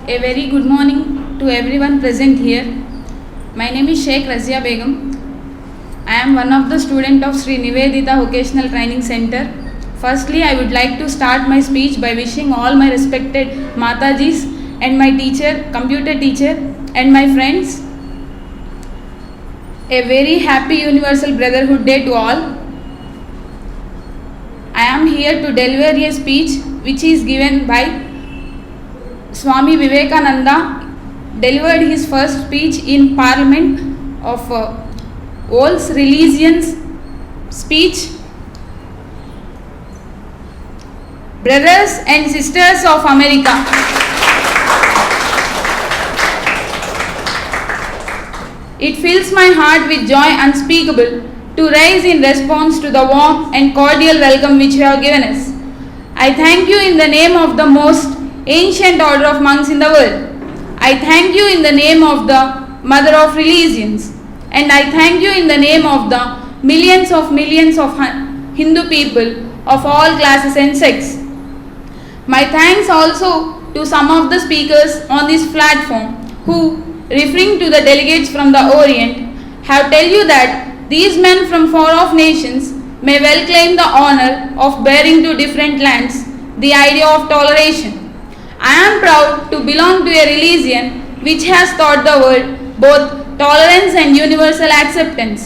A very good morning to everyone present here. My name is Sheikh Razia Begum. I am one of the student of Sri Nivedita Vocational Training Center. Firstly, I would like to start my speech by wishing all my respected Matajis and my teacher, computer teacher, and my friends a very happy Universal Brotherhood Day to all. I am here to deliver a speech which is given by Swami Vivekananda, delivered his first speech in Parliament of World's Religions speech. Brothers and sisters of America, it fills my heart with joy unspeakable to rise in response to the warm and cordial welcome which you have given us. I thank you in the name of the most ancient order of monks in the world. I thank you in the name of the mother of religions, and I thank you in the name of the millions of Hindu people of all classes and sects. My thanks also to some of the speakers on this platform who, referring to the delegates from the Orient, have tell you that these men from far off nations may well claim the honor of bearing to different lands the idea of toleration. I am proud to belong to a religion which has taught the world both tolerance and universal acceptance.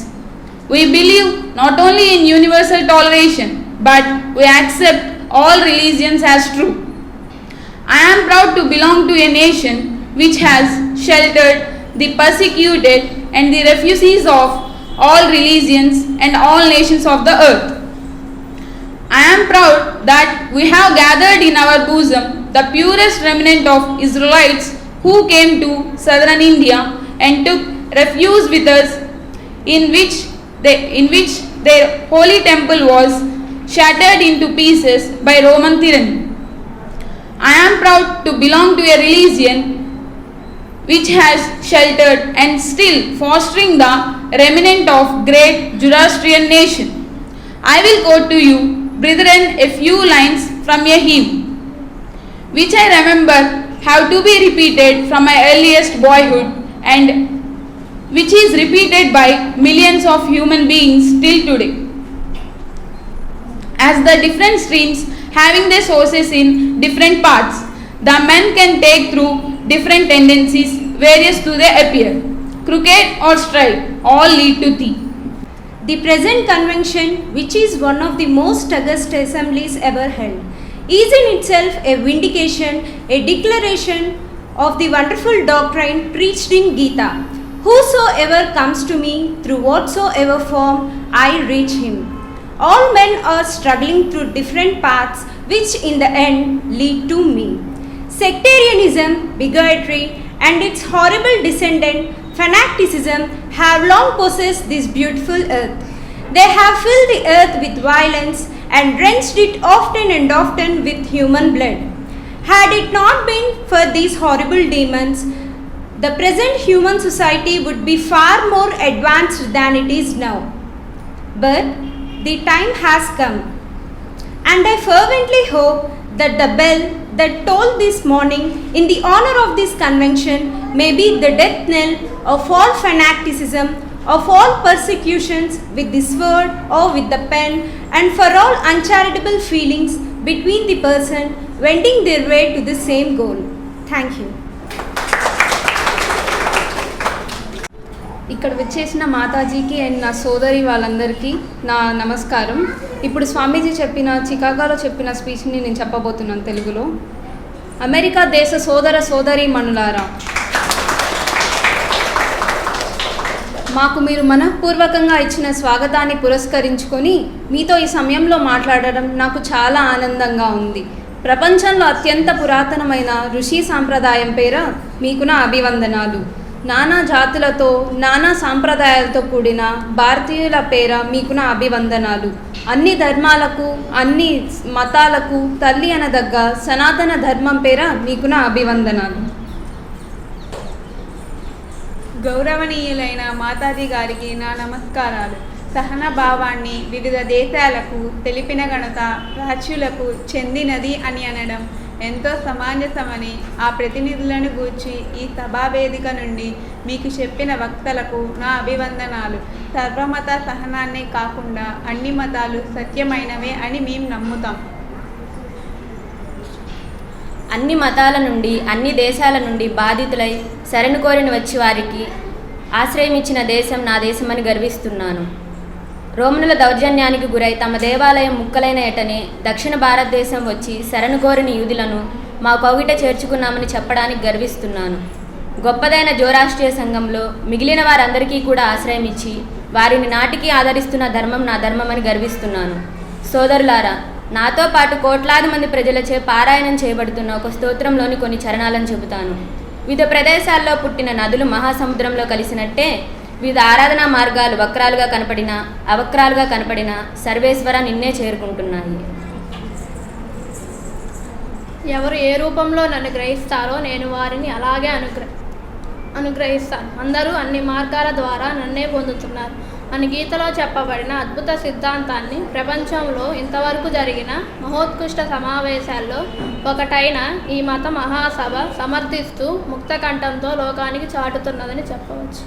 We believe not only in universal toleration, but we accept all religions as true. I am proud to belong to a nation which has sheltered the persecuted and the refugees of all religions and all nations of the earth. I am proud that we have gathered in our bosom the purest remnant of Israelites who came to southern India and took refuge with us, in which their holy temple was shattered into pieces by Roman tyranny. I am proud to belong to a religion which has sheltered and still fostering the remnant of great Zoroastrian nation. I will quote to you, brethren, a few lines from a hymn, which I remember have to be repeated from my earliest boyhood and which is repeated by millions of human beings till today. As the different streams having their sources in different paths, the men can take through different tendencies, various to they appear, crooked or straight, all lead to thee. The present convention, which is one of the most august assemblies ever held, is in itself a vindication, a declaration of the wonderful doctrine preached in Gita. Whosoever comes to me through whatsoever form, I reach him. All men are struggling through different paths which in the end lead to me. Sectarianism, bigotry, and its horrible descendant, fanaticism, have long possessed this beautiful earth. They have filled the earth with violence and drenched it often and often with human blood. Had it not been for these horrible demons, the present human society would be far more advanced than it is now. But the time has come, and I fervently hope that the bell that tolled this morning in the honor of this convention may be the death knell of all fanaticism, of all persecutions with the sword or with the pen, and for all uncharitable feelings between the person wending their way to the same goal. Thank you. ఇక్కడ వచ్చేసిన మాతాజీకి and నా సోదరి వాళ్ళందరికీ నా నమస్కారం. ఇప్పుడు స్వామీజీ చికాగోలో చెప్పిన స్పీచ్ని నేను చెప్పబోతున్నాను తెలుగులో. అమెరికా దేశ సోదర సోదరీమణులారా, మాకు మీరు మనఃపూర్వకంగా ఇచ్చిన స్వాగతాన్ని పురస్కరించుకొని మీతో ఈ సమయంలో మాట్లాడడం నాకు చాలా ఆనందంగా ఉంది. ప్రపంచంలో అత్యంత పురాతనమైన ఋషి సాంప్రదాయం పేర మీకు నా అభివందనాలు. నానా జాతులతో నానా సాంప్రదాయాలతో కూడిన భారతీయుల పేర మీకు నా అభివందనాలు. అన్ని ధర్మాలకు అన్ని మతాలకు తల్లి అనదగ్గ సనాతన ధర్మం పేర మీకు నా అభివందనాలు. గౌరవనీయులైన మాతాజీ గారికి నా నమస్కారాలు. సహన భావాన్ని వివిధ దేశాలకు తెలిపిన ఘనత ప్రాచ్యులకు చెందినది అని అనడం ఎంతో సమంజసమని ఆ ప్రతినిధులను గూర్చి ఈ సభావేదిక నుండి మీకు చెప్పిన వక్తలకు నా అభివందనాలు. సర్వమత సహనాన్నే కాకుండా అన్ని మతాలు సత్యమైనవే అని మేము నమ్ముతాం. అన్ని మతాల నుండి అన్ని దేశాల నుండి బాధితులై శరణు కోరిన వచ్చి వారికి ఆశ్రయం ఇచ్చిన దేశం నా దేశమని గర్విస్తున్నాను. రోమనుల దౌర్జన్యానికి గురై తమ దేవాలయం ముక్కలైన ఎటనే దక్షిణ భారతదేశం వచ్చి శరణు కోరిన యూదులను మా కౌగిట చేర్చుకున్నామని చెప్పడానికి గర్విస్తున్నాను. గొప్పదైన జోరాష్ట్రీయ సంఘంలో మిగిలిన వారందరికీ కూడా ఆశ్రయం ఇచ్చి వారిని నాటికి ఆదరిస్తున్న ధర్మం నా ధర్మమని గర్విస్తున్నాను. సోదరులారా, నాతో పాటు కోట్లాది మంది ప్రజలచే పారాయణం చేయబడుతున్న ఒక స్తోత్రంలోని కొన్ని చరణాలను చెబుతాను. వివిధ ప్రదేశాల్లో పుట్టిన నదులు మహాసముద్రంలో కలిసినట్టే వివిధ ఆరాధనా మార్గాలు వక్రాలుగా కనపడినా అవక్రాలుగా కనపడినా సర్వేశ్వర నిన్నే చేరుకుంటున్నాయి. ఎవరు ఏ రూపంలో నన్ను గ్రహిస్తారో నేను వారిని అలాగే అనుగ్రహిస్తాను. అందరూ అన్ని మార్గాల ద్వారా నన్నే పొందుతున్నారు అని గీతలో చెప్పబడిన అద్భుత సిద్ధాంతాన్ని ప్రపంచంలో ఇంతవరకు జరిగిన మహోత్కృష్ట సమావేశాల్లో ఒకటైన ఈ మత మహాసభ సమర్థిస్తూ ముక్తకంఠంతో లోకానికి చాటుతున్నదని చెప్పవచ్చు.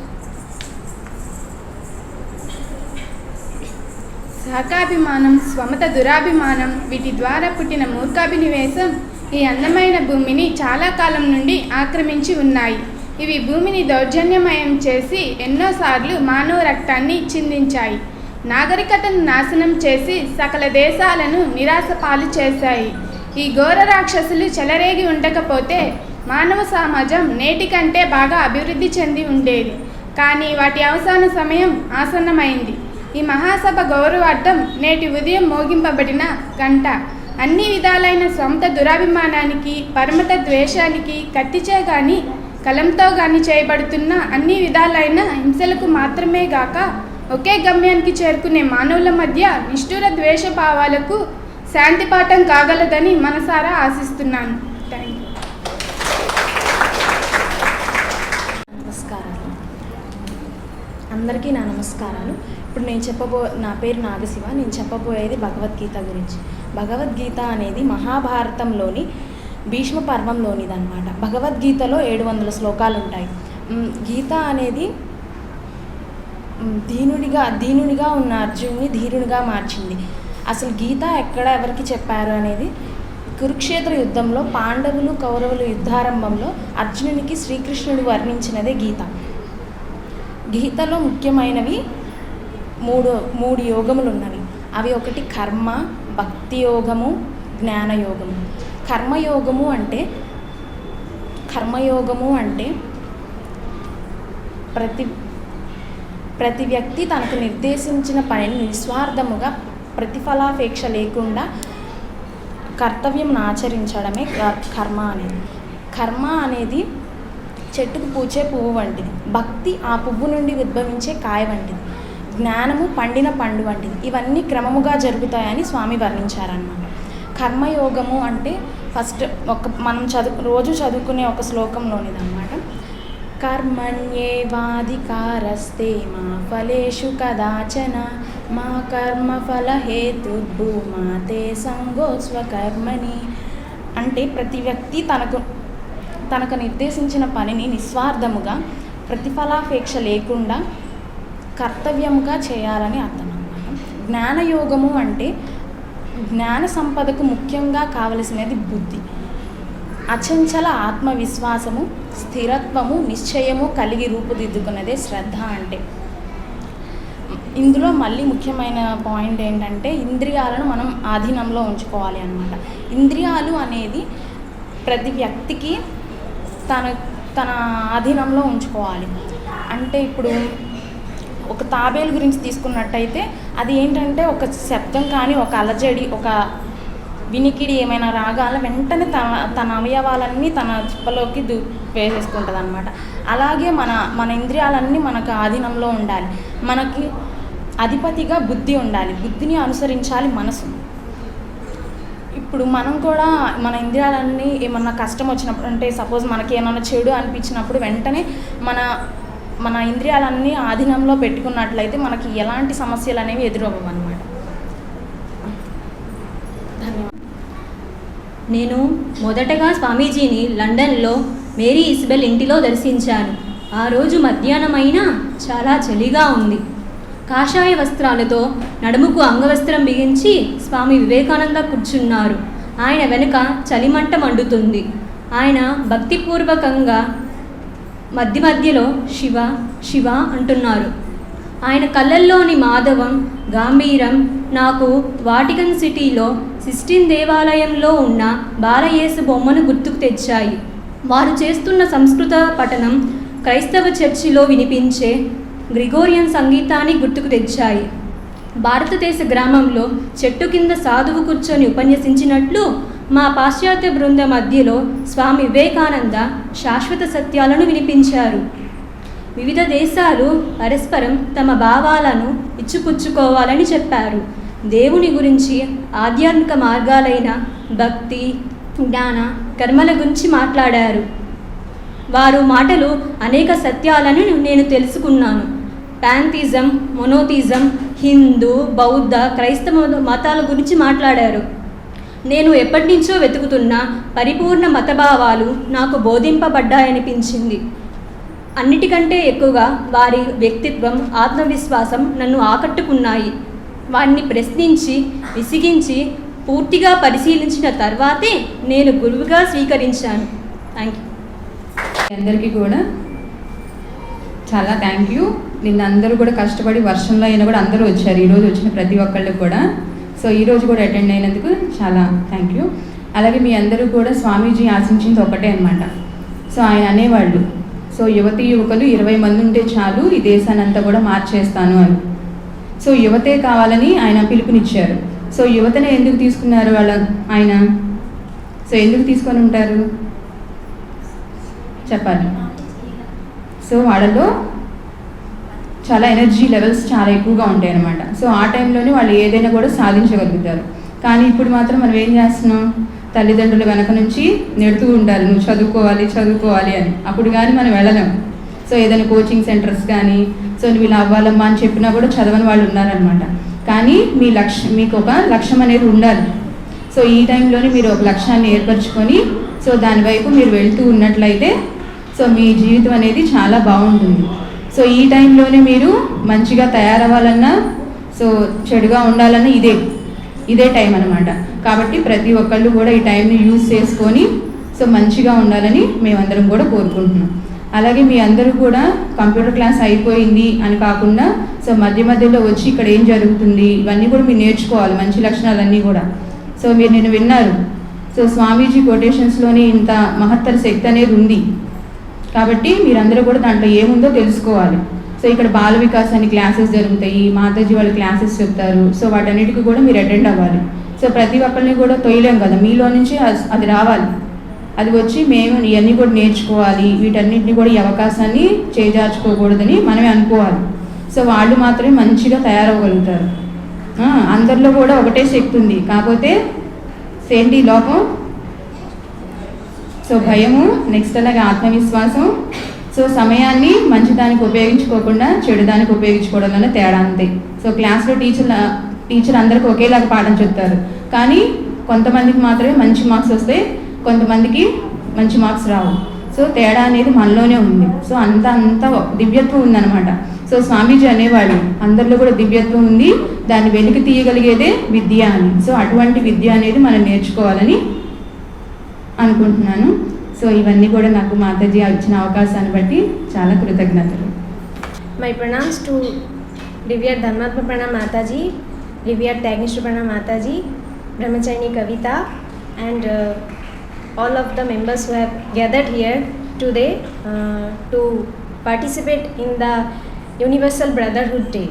శాఖాభిమానం, స్వమత దురాభిమానం, వీటి ద్వారా పుట్టిన మూర్ఖాభినివేశం ఈ అందమైన భూమిని చాలా కాలం నుండి ఆక్రమించి ఉన్నాయి. ఇవి భూమిని దౌర్జన్యమయం చేసి ఎన్నోసార్లు మానవ రక్తాన్ని చిందించాయి. నాగరికతను నాశనం చేసి సకల దేశాలను నిరాశ పాలు చేశాయి. ఈ ఘోర రాక్షసులు చెలరేగి ఉండకపోతే మానవ సమాజం నేటి కంటే బాగా అభివృద్ధి చెంది ఉండేది. కానీ వాటి అవసాన సమయం ఆసన్నమైంది. ఈ మహాసభ గౌరవార్థం నేటి ఉదయం మోగింపబడిన గంట అన్ని విధాలైన సొంత దురాభిమానానికి, పరమత ద్వేషానికి, కత్తిచే గాని కలంతో గాని చేయబడుతున్న అన్ని విధాలైన హింసలకు మాత్రమే గాక ఒకే గమ్యానికి చేరుకునే మానవుల మధ్య నిష్ఠుర ద్వేష భావాలకు శాంతిపాఠం కాగలదని మనసారా ఆశిస్తున్నాను. Thank you. నమస్కారాలు అందరికీ. నా నమస్కారాలు. ఇప్పుడు నా పేరు నాగశివ. నేను చెప్పబోయేది భగవద్గీత గురించి. భగవద్గీత అనేది మహాభారతంలోని భీష్మ పర్వంలోనిదన్నమాట. భగవద్గీతలో 700 శ్లోకాలు ఉంటాయి. గీత అనేది దీనునిగా ఉన్న అర్జునుని ధీరునిగా మార్చింది. అసలు గీత ఎక్కడ ఎవరికి చెప్పారు అనేది కురుక్షేత్ర యుద్ధంలో పాండవులు కౌరవులు యుద్ధారంభంలో అర్జునునికి శ్రీకృష్ణుడు వర్ణించినదే గీత. గీతలో ముఖ్యమైనవి మూడు యోగములు ఉన్నవి. అవి ఒకటి కర్మ, భక్తి యోగము, జ్ఞానయోగము. కర్మయోగము అంటే ప్రతి వ్యక్తి తనకు నిర్దేశించిన పనిని నిస్వార్థముగా ప్రతిఫలాపేక్ష లేకుండా కర్తవ్యం ఆచరించడమే కర్మ అనేది. కర్మ అనేది చెట్టుకు పూచే పువ్వు వంటిది. భక్తి ఆ పువ్వు నుండి ఉద్భవించే కాయ వంటిది. జ్ఞానము పండిన పండు వంటిది. ఇవన్నీ క్రమముగా జరుగుతాయని స్వామి వర్ణించారన్నమాట. కర్మయోగము అంటే ఫస్ట్ మనం రోజు చదువుకునే ఒక శ్లోకంలోనిదన్నమాట. కర్మణ్యేవాధికారస్తే మా ఫలేషు కదాచన మా కర్మఫల హేతుర్భూమా తే సంగోస్వకర్మణి. అంటే ప్రతి వ్యక్తి తనకు నిర్దేశించిన పనిని నిస్వార్థముగా ప్రతిఫలాపేక్ష లేకుండా కర్తవ్యముగా చేయాలని అర్థం అన్నమాట. జ్ఞానయోగము అంటే జ్ఞాన సంపదకు ముఖ్యంగా కావలసినది బుద్ధి. అచంచల ఆత్మవిశ్వాసము, స్థిరత్వము, నిశ్చయము కలిగి రూపుదిద్దుకున్నదే శ్రద్ధ అంటే. ఇందులో మళ్ళీ ముఖ్యమైన పాయింట్ ఏంటంటే ఇంద్రియాలను మనం ఆధీనంలో ఉంచుకోవాలి అన్నమాట. ఇంద్రియాలు అనేది ప్రతి వ్యక్తికి తన ఆధీనంలో ఉంచుకోవాలి. అంటే ఇప్పుడు ఒక తాబేలు గురించి తీసుకున్నట్టయితే అది ఏంటంటే ఒక శబ్దం కానీ, ఒక అలజడి, ఒక వినికిడి ఏమైనా రాగాల వెంటనే తన అవయవాలన్నీ తన చిప్పలోకి వేసేసుకుంటుంది అన్నమాట. అలాగే మన ఇంద్రియాలన్నీ మనకు ఆధీనంలో ఉండాలి. మనకి అధిపతిగా బుద్ధి ఉండాలి. బుద్ధిని అనుసరించాలి మనసు. ఇప్పుడు మనం కూడా మన ఇంద్రియాలన్నీ ఏమన్నా కష్టం వచ్చినప్పుడు, అంటే సపోజ్ మనకి ఏమన్నా చెడు అనిపించినప్పుడు వెంటనే మన ఇంద్రియాలన్నీ ఆధీనంలో పెట్టుకున్నట్లయితే మనకి ఎలాంటి సమస్యలు అనేవి ఎదురవ్వవు అన్నమాట. నేను మొదటగా స్వామీజీని లండన్లో మేరీ ఇస్బెల్ ఇంటిలో దర్శించాను. ఆ రోజు మధ్యాహ్నమైనా చాలా చలిగా ఉంది. కాషాయ వస్త్రాలతో నడుముకు అంగవస్త్రం బిగించి స్వామి వివేకానంద కూర్చున్నారు. ఆయన వెనుక చలిమంట మండుతుంది. ఆయన భక్తిపూర్వకంగా మధ్యలో శివ శివ అంటున్నారు. ఆయన కళ్ళల్లోని మాధవం, గాంభీరం నాకు వాటికన్ సిటీలో సిస్టిన్ దేవాలయంలో ఉన్న బాలయేసు బొమ్మను గుర్తుకు తెచ్చాయి. వారు చేస్తున్న సంస్కృత పఠనం క్రైస్తవ చర్చిలో వినిపించే గ్రిగోరియన్ సంగీతాన్ని గుర్తుకు తెచ్చాయి. భారతదేశ గ్రామంలో చెట్టు కింద సాధువు కూర్చొని ఉపన్యసించినట్లు మా పాశ్చాత్య బృంద మధ్యలో స్వామి వివేకానంద శాశ్వత సత్యాలను వినిపించారు. వివిధ దేశాలు పరస్పరం తమ భావాలను ఇచ్చిపుచ్చుకోవాలని చెప్పారు. దేవుని గురించి, ఆధ్యాత్మిక మార్గాలైన భక్తి, జ్ఞాన, కర్మల గురించి మాట్లాడారు. వారు మాటలు అనేక సత్యాలను నేను తెలుసుకున్నాను. ప్యాంథిజం, మొనోథిజం, హిందూ, బౌద్ధ, క్రైస్తవ మతాల గురించి మాట్లాడారు. నేను ఎప్పటి నుంచో వెతుకుతున్న పరిపూర్ణ మతభావాలు నాకు బోధింపబడ్డాయనిపించింది. అన్నిటికంటే ఎక్కువగా వారి వ్యక్తిత్వం, ఆత్మవిశ్వాసం నన్ను ఆకట్టుకున్నాయి. వారిని ప్రశ్నించి, విసిగించి, పూర్తిగా పరిశీలించిన తర్వాతే నేను గురువుగా స్వీకరించాను. Thank you. అందరికీ కూడా చాలా థ్యాంక్ యూ. నిన్న అందరూ కూడా కష్టపడి వర్షంలో అయినా కూడా అందరూ వచ్చారు, ఈరోజు వచ్చిన ప్రతి ఒక్కళ్ళకి కూడా. సో ఈరోజు కూడా అటెండ్ అయినందుకు చాలా థ్యాంక్ యూ. అలాగే మీ అందరూ కూడా స్వామీజీ ఆశించింది ఒకటే అనమాట. సో ఆయన అనేవాళ్ళు, సో యువతీ యువకులు 20 మంది ఉంటే చాలు ఈ దేశాన్ని అంతా కూడా మార్చేస్తాను అని. సో యువతే కావాలని ఆయన పిలుపునిచ్చారు. సో యువతనే ఎందుకు తీసుకున్నారు ఆయన? సో ఎందుకు తీసుకొని ఉంటారు చెప్పాలి. సో వాళ్ళలో చాలా ఎనర్జీ లెవెల్స్ చాలా ఎక్కువగా ఉంటాయి అన్నమాట. సో ఆ టైంలోనే వాళ్ళు ఏదైనా కూడా సాధించగలుగుతారు. కానీ ఇప్పుడు మాత్రం మనం ఏం చేస్తున్నాం, తల్లిదండ్రులు వెనక నుంచి నెడుతూ ఉంటారు, నువ్వు చదువుకోవాలి చదువుకోవాలి అని. అప్పుడు కానీ మనం వెళ్ళలేం. సో ఏదైనా కోచింగ్ సెంటర్స్ కానీ, సో నువ్వు ఇలా అవ్వాలమ్మా అని చెప్పినా కూడా చదవని వాళ్ళు ఉన్నారనమాట. కానీ మీకు ఒక లక్ష్యం అనేది ఉండాలి. సో ఈ టైంలోనే మీరు ఒక లక్ష్యాన్ని ఏర్పరచుకొని సో దానివైపు మీరు వెళ్తూ ఉన్నట్లయితే సో మీ జీవితం అనేది చాలా బాగుంటుంది. సో ఈ టైంలోనే మీరు మంచిగా తయారవ్వాలన్నా, సో చెడుగా ఉండాలన్నా ఇదే టైం అనమాట. కాబట్టి ప్రతి ఒక్కళ్ళు కూడా ఈ టైంని యూజ్ చేసుకొని సో మంచిగా ఉండాలని మేమందరం కూడా కోరుకుంటున్నాం. అలాగే మీ అందరూ కూడా కంప్యూటర్ క్లాస్ అయిపోయింది అని కాకుండా సో మధ్యలో వచ్చి ఇక్కడ ఏం జరుగుతుంది ఇవన్నీ కూడా మీరు నేర్చుకోవాలి, మంచి లక్షణాలన్నీ కూడా. సో మీరు నిన్న విన్నారు, సో స్వామీజీ కొటేషన్స్లోనే ఇంత మహత్తర శక్తి అనేది ఉంది. కాబట్టి మీరందరూ కూడా దాంట్లో ఏముందో తెలుసుకోవాలి. సో ఇక్కడ బాల వికాసానికి క్లాసెస్ జరుగుతాయి, మాతాజీ వాళ్ళు క్లాసెస్ చెప్తారు. సో వాటన్నిటికీ కూడా మీరు అటెండ్ అవ్వాలి. సో ప్రతి ఒక్కరిని కూడా తొయ్యలేం కదా, మీలో నుంచి అది రావాలి. అది వచ్చి మేము ఇవన్నీ కూడా నేర్చుకోవాలి, వీటన్నిటిని కూడా ఈ అవకాశాన్ని చేజార్చుకోకూడదని మనమే అనుకోవాలి. సో వాళ్ళు మాత్రమే మంచిగా తయారవ్వగలుగుతారు. అందరిలో కూడా ఒకటే శక్తి ఉంది, కాకపోతే ఏంటి లోపం, సో భయము, నెక్స్ట్ అలాగే ఆత్మవిశ్వాసం. సో సమయాన్ని మంచిదానికి ఉపయోగించుకోకుండా చెడుదానికి ఉపయోగించుకోవడం వల్ల తేడా అంతే. సో క్లాస్లో టీచర్ అందరికీ ఒకేలాగా పాఠం చెప్తారు, కానీ కొంతమందికి మాత్రమే మంచి మార్క్స్ వస్తాయి, కొంతమందికి మంచి మార్క్స్ రావు. సో తేడా అనేది మనలోనే ఉంది. సో అంత దివ్యత్వం ఉందన్నమాట. సో స్వామీజీ అనేవాళ్ళు అందరిలో కూడా దివ్యత్వం ఉంది, దాన్ని వెలికి తీయగలిగేదే విద్య అని. సో అటువంటి విద్య అనేది మనం నేర్చుకోవాలని అనుకుంటున్నాను. సో ఇవన్నీ కూడా నాకు మాతాజీ ఇచ్చిన అవకాశాన్ని బట్టి చాలా కృతజ్ఞతలు. My pranams to revered Dharmatmaprana Mataji, revered Tyaganishthaprana Mataji, Brahmacharini Kavita and all of the members who have gathered here today to participate in the Universal Brotherhood Day.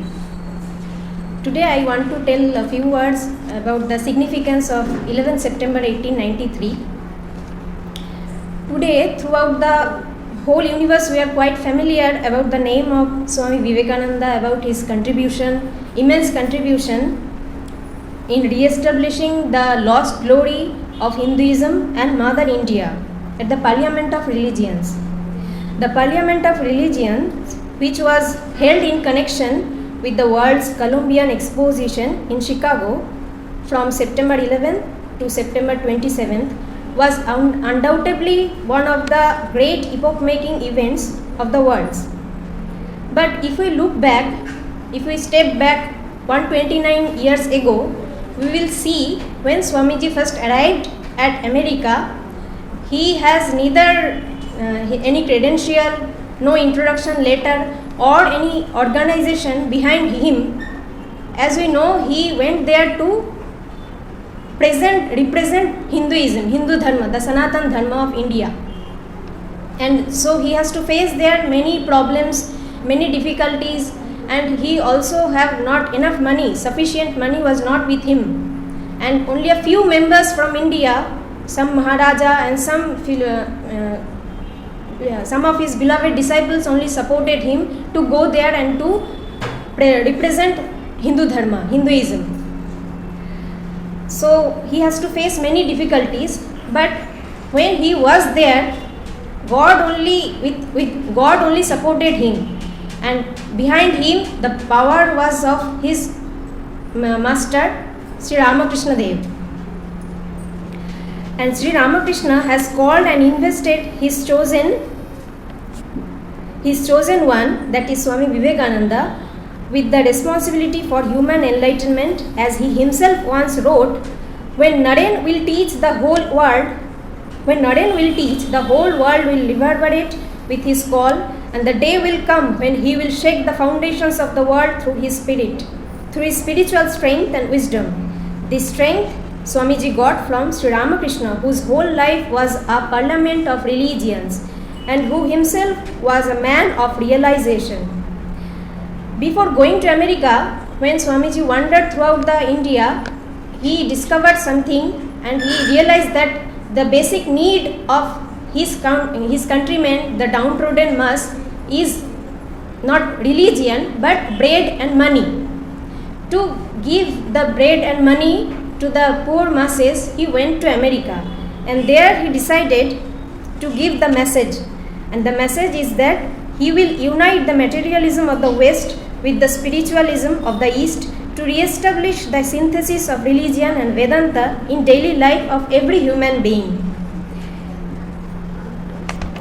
Today I want to tell a few words about the significance of 11th September 1893. Today, throughout the whole universe, we are quite familiar about the name of Swami Vivekananda, about his contribution, immense contribution in re-establishing the lost glory of Hinduism and Mother India at the Parliament of Religions. The Parliament of Religions, which was held in connection with the World's Columbian Exposition in Chicago from September 11th to September 27th, was undoubtedly one of the great epoch-making events of the world. But if we look back, if we step back 129 years ago, we will see when Swamiji first arrived at America, he has neither any credential, no introduction letter or any organization behind him. As we know, he went there to represent Hinduism, Hindu Dharma, the Sanatan Dharma of India. And so he has to face there many problems, many difficulties, and he also have not enough money, sufficient money was not with him. And only a few members from India, some Maharaja and some of his beloved disciples only supported him to go there and to represent Hindu Dharma, Hinduism. So he has to face many difficulties, but when he was there, God only supported him, and behind him the power was of his master Sri Ramakrishna Dev. And Sri Ramakrishna has called and invested his chosen one, that is Swami Vivekananda, with the responsibility for human enlightenment, as he himself once wrote, "When Naren will teach the whole world, When Naren will teach, the whole world will reverberate with his call, and the day will come when he will shake the foundations of the world through his spirit, through his spiritual strength and wisdom. This strength Swamiji got from Sri Ramakrishna, whose whole life was a parliament of religions and who himself was a man of realization. Before going to America, when Swamiji wandered throughout the India, he discovered something and he realized that the basic need of his countrymen, the downtrodden mass, is not religion but bread and money. To give the bread and money to the poor masses, he went to America, and there he decided to give the message. And the message is that he will unite the materialism of the West with the spiritualism of the East to re-establish the synthesis of religion and Vedanta in daily life of every human being.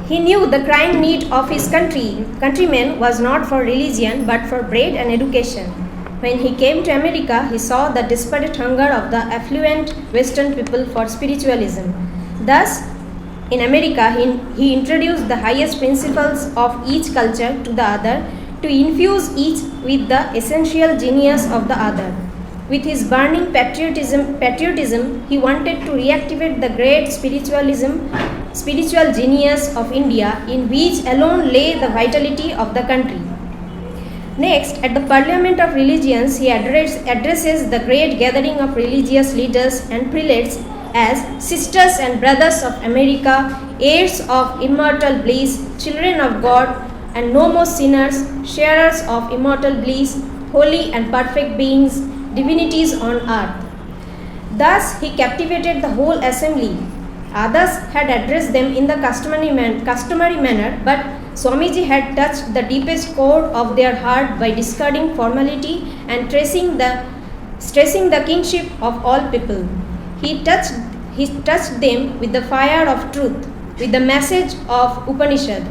He knew the crying need of his countrymen was not for religion but for bread and education. When he came to America, he saw the desperate hunger of the affluent Western people for spiritualism. Thus, in America, he introduced the highest principles of each culture to the other to infuse each with the essential genius of the other. With his burning patriotism, he wanted to reactivate the great spiritual genius of India, in which alone lay the vitality of the country. Next, at the Parliament of Religions, he addresses the great gathering of religious leaders and prelates as sisters and brothers of America, heirs of immortal bliss, children of God, and no more sinners, sharers of immortal bliss, holy and perfect beings, divinities on earth. Thus, he captivated the whole assembly. Others had addressed them in the customary manner, but Swamiji had touched the deepest core of their heart by discarding formality and stressing the kingship of all people. He touched them with the fire of truth, with the message of Upanishad.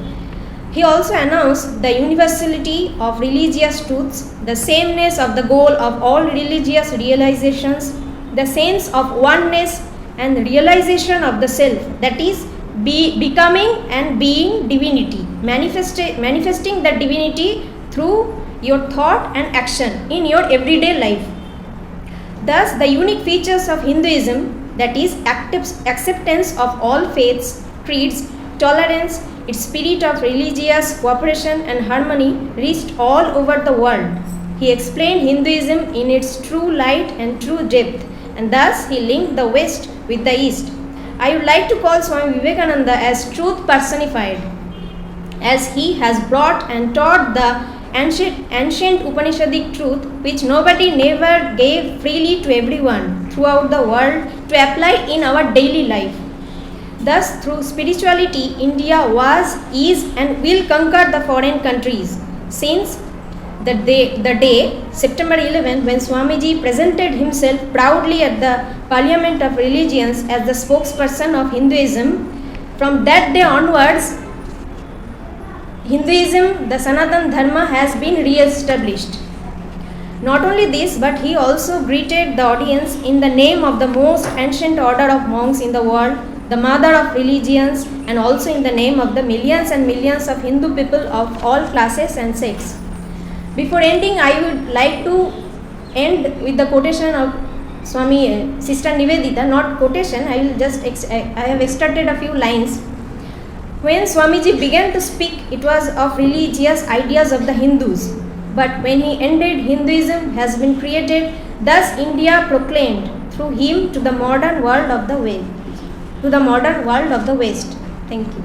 He also announced the universality of religious truths, the sameness of the goal of all religious realizations, the sense of oneness and realization of the self, that is, becoming and being divinity, manifesting that divinity through your thought and action in your everyday life. Thus, the unique features of Hinduism, that is, acceptance of all faiths, creeds, tolerance, its spirit of religious cooperation and harmony, reached all over the world. He explained Hinduism in its true light and true depth, and thus he linked the West with the East. I would like to call Swami Vivekananda as truth personified, as he has brought and taught the ancient Upanishadic truth which nobody never gave freely to everyone throughout the world to apply in our daily life. Thus, through spirituality, India was, is and will conquer the foreign countries. Since the day, September 11, when Swamiji presented himself proudly at the Parliament of Religions as the spokesperson of Hinduism, from that day onwards, Hinduism, the Sanatana Dharma, has been re-established. Not only this, but he also greeted the audience in the name of the most ancient order of monks in the world, the mother of religions, and also in the name of the millions and millions of Hindu people of all classes and sects. Before ending, I would like to end with the quotation of Swami Sister Nivedita, not quotation, I have extracted a few lines. When Swamiji began to speak, it was of religious ideas of the Hindus. But when he ended, Hinduism has been created, thus India proclaimed through him to the modern world of the West. Thank you.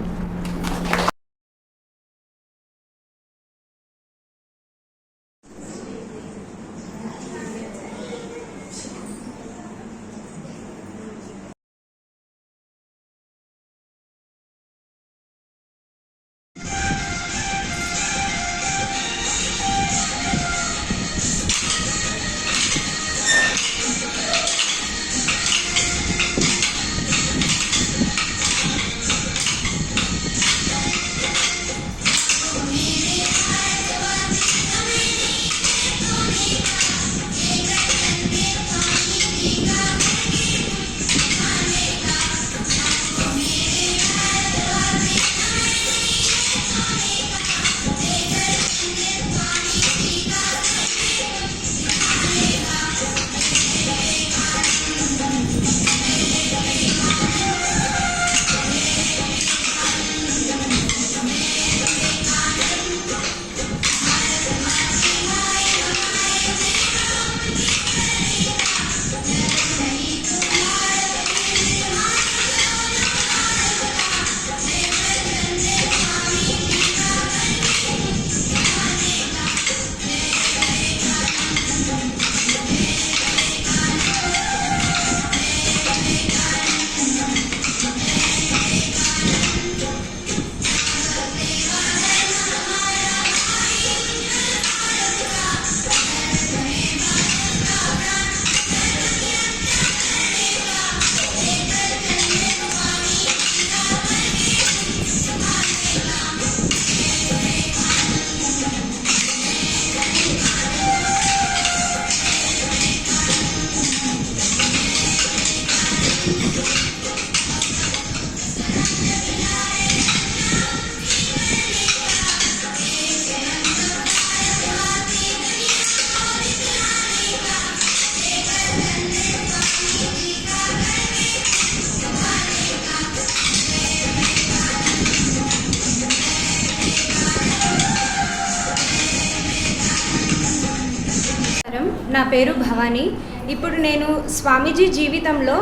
నా పేరు భవానీ. ఇప్పుడు నేను స్వామీజీ జీవితంలో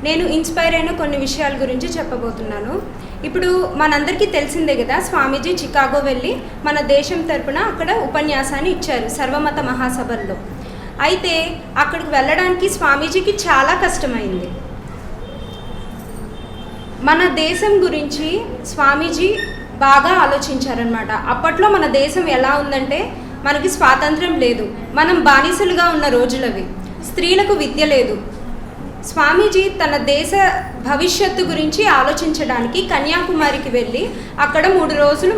నేను inspire అయిన కొన్ని విషయాల గురించి చెప్పబోతున్నాను. ఇప్పుడు మనందరికీ తెలిసిందే కదా, స్వామీజీ చికాగో వెళ్ళి మన దేశం తరపున అక్కడ ఉపన్యాసాన్ని ఇచ్చారు సర్వమత మహాసభల్లో. అయితే అక్కడికి వెళ్ళడానికి స్వామీజీకి చాలా కష్టమైంది. మన దేశం గురించి స్వామీజీ బాగా ఆలోచించారనమాట. అప్పట్లో మన దేశం ఎలా ఉందంటే, మనకి స్వాతంత్రం లేదు, మనం బానిసలుగా ఉన్న రోజులవి, స్త్రీలకు విద్య లేదు. స్వామీజీ తన దేశ భవిష్యత్తు గురించి ఆలోచించడానికి కన్యాకుమారికి వెళ్ళి అక్కడ 3 రోజులు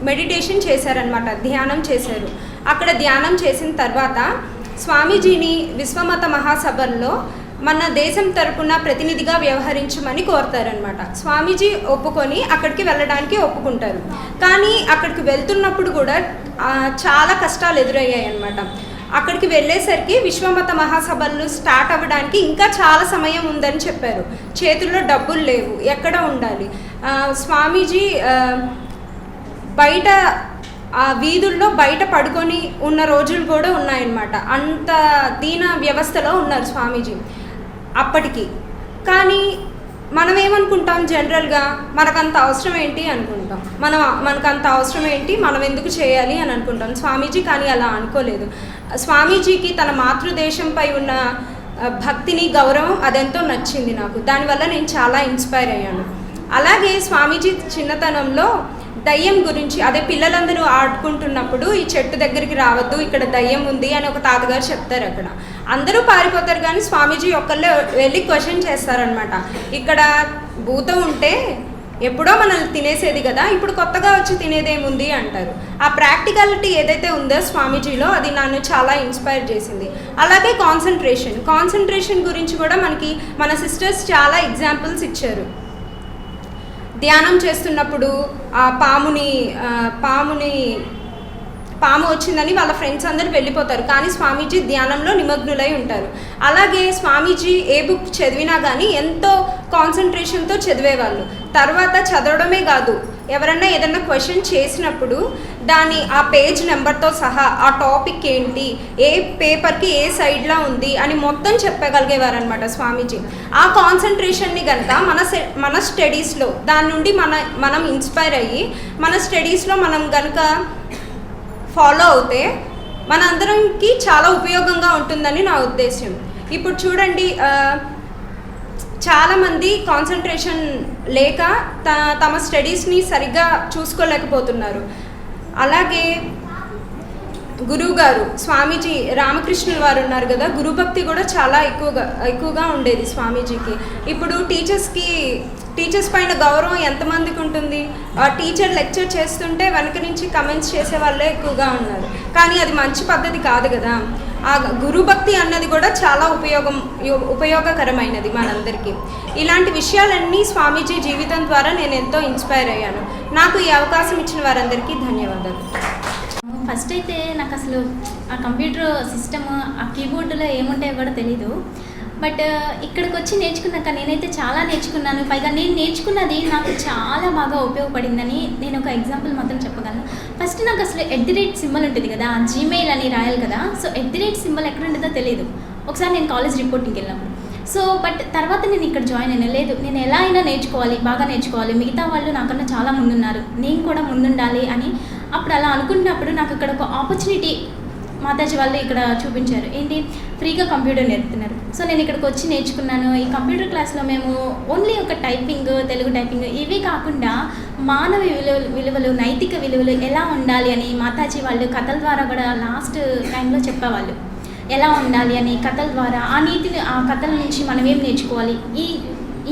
మెడిటేషన్ చేశారనమాట, ధ్యానం చేశారు. అక్కడ ధ్యానం చేసిన తర్వాత స్వామీజీని విశ్వమత మహాసభల్లో మన దేశం తరపున ప్రతినిధిగా వ్యవహరించమని కోరుతారనమాట. స్వామీజీ ఒప్పుకొని అక్కడికి వెళ్ళడానికి ఒప్పుకుంటారు. కానీ అక్కడికి వెళ్తున్నప్పుడు కూడా చాలా కష్టాలు ఎదురయ్యాయి అన్నమాట. అక్కడికి వెళ్ళేసరికి విశ్వమత మహాసభలు స్టార్ట్ అవ్వడానికి ఇంకా చాలా సమయం ఉందని చెప్పారు. చేతుల్లో డబ్బులు లేవు, ఎక్కడ ఉండాలి. స్వామీజీ బయట ఆ వీధుల్లో బయట పడుకొని ఉన్న రోజులు కూడా ఉన్నాయన్నమాట. అంత దీన వ్యవస్థలో ఉన్నారు స్వామీజీ అప్పటికి. కానీ మనం ఏమనుకుంటాం, జనరల్గా మనకంత అవసరం ఏంటి అనుకుంటాం, మనకంత అవసరం ఏంటి, మనం ఎందుకు చేయాలి అని అనుకుంటాం. స్వామీజీ కానీ అలా అనుకోలేదు. స్వామీజీకి తన మాతృదేశంపై ఉన్న భక్తిని, గౌరవం అదెంతో నచ్చింది నాకు. దానివల్ల నేను చాలా ఇన్స్పైర్ అయ్యాను. అలాగే స్వామీజీ చిన్నతనంలో దయ్యం గురించి, అదే పిల్లలందరూ ఆడుకుంటున్నప్పుడు ఈ చెట్టు దగ్గరికి రావద్దు, ఇక్కడ దయ్యం ఉంది అని ఒక తాతగారు చెప్తారు. అక్కడ అందరూ పారిపోతారు, కానీ స్వామీజీ ఒక్కళ్ళే వెళ్ళి క్వశ్చన్ చేస్తారనమాట. ఇక్కడ భూతం ఉంటే ఎప్పుడో మనల్ని తినేసేది కదా, ఇప్పుడు కొత్తగా వచ్చి తినేదేముంది అంటారు. ఆ ప్రాక్టికాలిటీ ఏదైతే ఉందో స్వామీజీలో, అది నన్ను చాలా ఇన్స్పైర్ చేసింది. అలాగే కాన్సన్ట్రేషన్ గురించి కూడా మనకి మన సిస్టర్స్ చాలా ఎగ్జాంపుల్స్ ఇచ్చారు. ధ్యానం చేస్తున్నప్పుడు ఆ పాము వచ్చిందని వాళ్ళ ఫ్రెండ్స్ అందరూ వెళ్ళిపోతారు, కానీ స్వామీజీ ధ్యానంలో నిమగ్నులై ఉంటారు. అలాగే స్వామీజీ ఏ బుక్ చదివినా కానీ ఎంతో కాన్సన్ట్రేషన్తో చదివేవాళ్ళు. తర్వాత చదవడమే కాదు, ఎవరన్నా ఏదన్నా క్వశ్చన్ చేసినప్పుడు ఆ పేజ్ నెంబర్తో సహా ఆ టాపిక్ ఏంటి, ఏ పేపర్కి ఏ సైడ్లో ఉంది అని మొత్తం చెప్పగలిగేవారు అనమాట స్వామీజీ. ఆ కాన్సన్ట్రేషన్ని కనుక మన స్టడీస్లో దాని నుండి మనం ఇన్స్పైర్ అయ్యి మన స్టడీస్లో మనం కనుక ఫాలో అవుతే మనందరికి చాలా ఉపయోగంగా ఉంటుందని నా ఉద్దేశం. ఇప్పుడు చూడండి, చాలామంది కాన్సన్ట్రేషన్ లేక తమ స్టడీస్ని సరిగ్గా చూసుకోలేకపోతున్నారు. అలాగే గురువు గారు స్వామీజీ రామకృష్ణుల వారు ఉన్నారు కదా, గురుభక్తి కూడా చాలా ఎక్కువగా ఉండేది స్వామీజీకి. ఇప్పుడు టీచర్స్ పైన గౌరవం ఎంతమందికి ఉంటుంది? టీచర్ లెక్చర్ చేస్తుంటే వెనక నుంచి కమెంట్స్ చేసే వాళ్ళే ఎక్కువగా ఉన్నారు. కానీ అది మంచి పద్ధతి కాదు కదా. ఆ గురుభక్తి అన్నది కూడా చాలా ఉపయోగకరమైనది మనందరికీ. ఇలాంటి విషయాలన్నీ స్వామీజీ జీవితం ద్వారా నేను ఎంతో ఇన్స్పైర్ అయ్యాను. నాకు ఈ అవకాశం ఇచ్చిన వారందరికీ ధన్యవాదాలు. ఫస్ట్ అయితే నాకు అసలు ఆ కంప్యూటర్ సిస్టమ్, ఆ కీబోర్డులో ఏముంటాయో కూడా తెలీదు. బట్ ఇక్కడికి వచ్చి నేర్చుకున్నాక నేనైతే చాలా నేర్చుకున్నాను. పైగా నేను నేర్చుకున్నది నాకు చాలా బాగా ఉపయోగపడిందని నేను ఒక ఎగ్జాంపుల్ మాత్రం చెప్పగలను. ఫస్ట్ నాకు అసలు @ సింబల్ ఉంటుంది కదా, జీమెయిల్ అని రాయాలి కదా. సో @ సింబల్ ఎక్కడ ఉంటుందో తెలియదు. ఒకసారి నేను కాలేజ్ రిపోర్టింగ్కి వెళ్ళినప్పుడు. బట్ తర్వాత నేను ఇక్కడ జాయిన్ అయినా, లేదు నేను ఎలా అయినా నేర్చుకోవాలి, బాగా నేర్చుకోవాలి, మిగతా వాళ్ళు నాకన్నా చాలా ముందున్నారు, నేను కూడా ముందుండాలి అని అప్పుడు అలా అనుకున్నప్పుడు నాకు ఇక్కడ ఒక ఆపర్చునిటీ మాతాజీ వాళ్ళు ఇక్కడ చూపించారు. ఏంటి, ఫ్రీగా కంప్యూటర్ నేర్పుతున్నారు. సో నేను ఇక్కడికి వచ్చి నేర్చుకున్నాను. ఈ కంప్యూటర్ క్లాస్లో మేము ఓన్లీ ఒక తెలుగు టైపింగ్ ఇవి కాకుండా మానవ విలువలు, నైతిక విలువలు ఎలా ఉండాలి అని మాతాజీ వాళ్ళు కథల ద్వారా కూడా లాస్ట్ టైంలో చెప్పేవాళ్ళు. ఎలా ఉండాలి అని కథల ద్వారా ఆ కథల నుంచి మనం ఏం నేర్చుకోవాలి,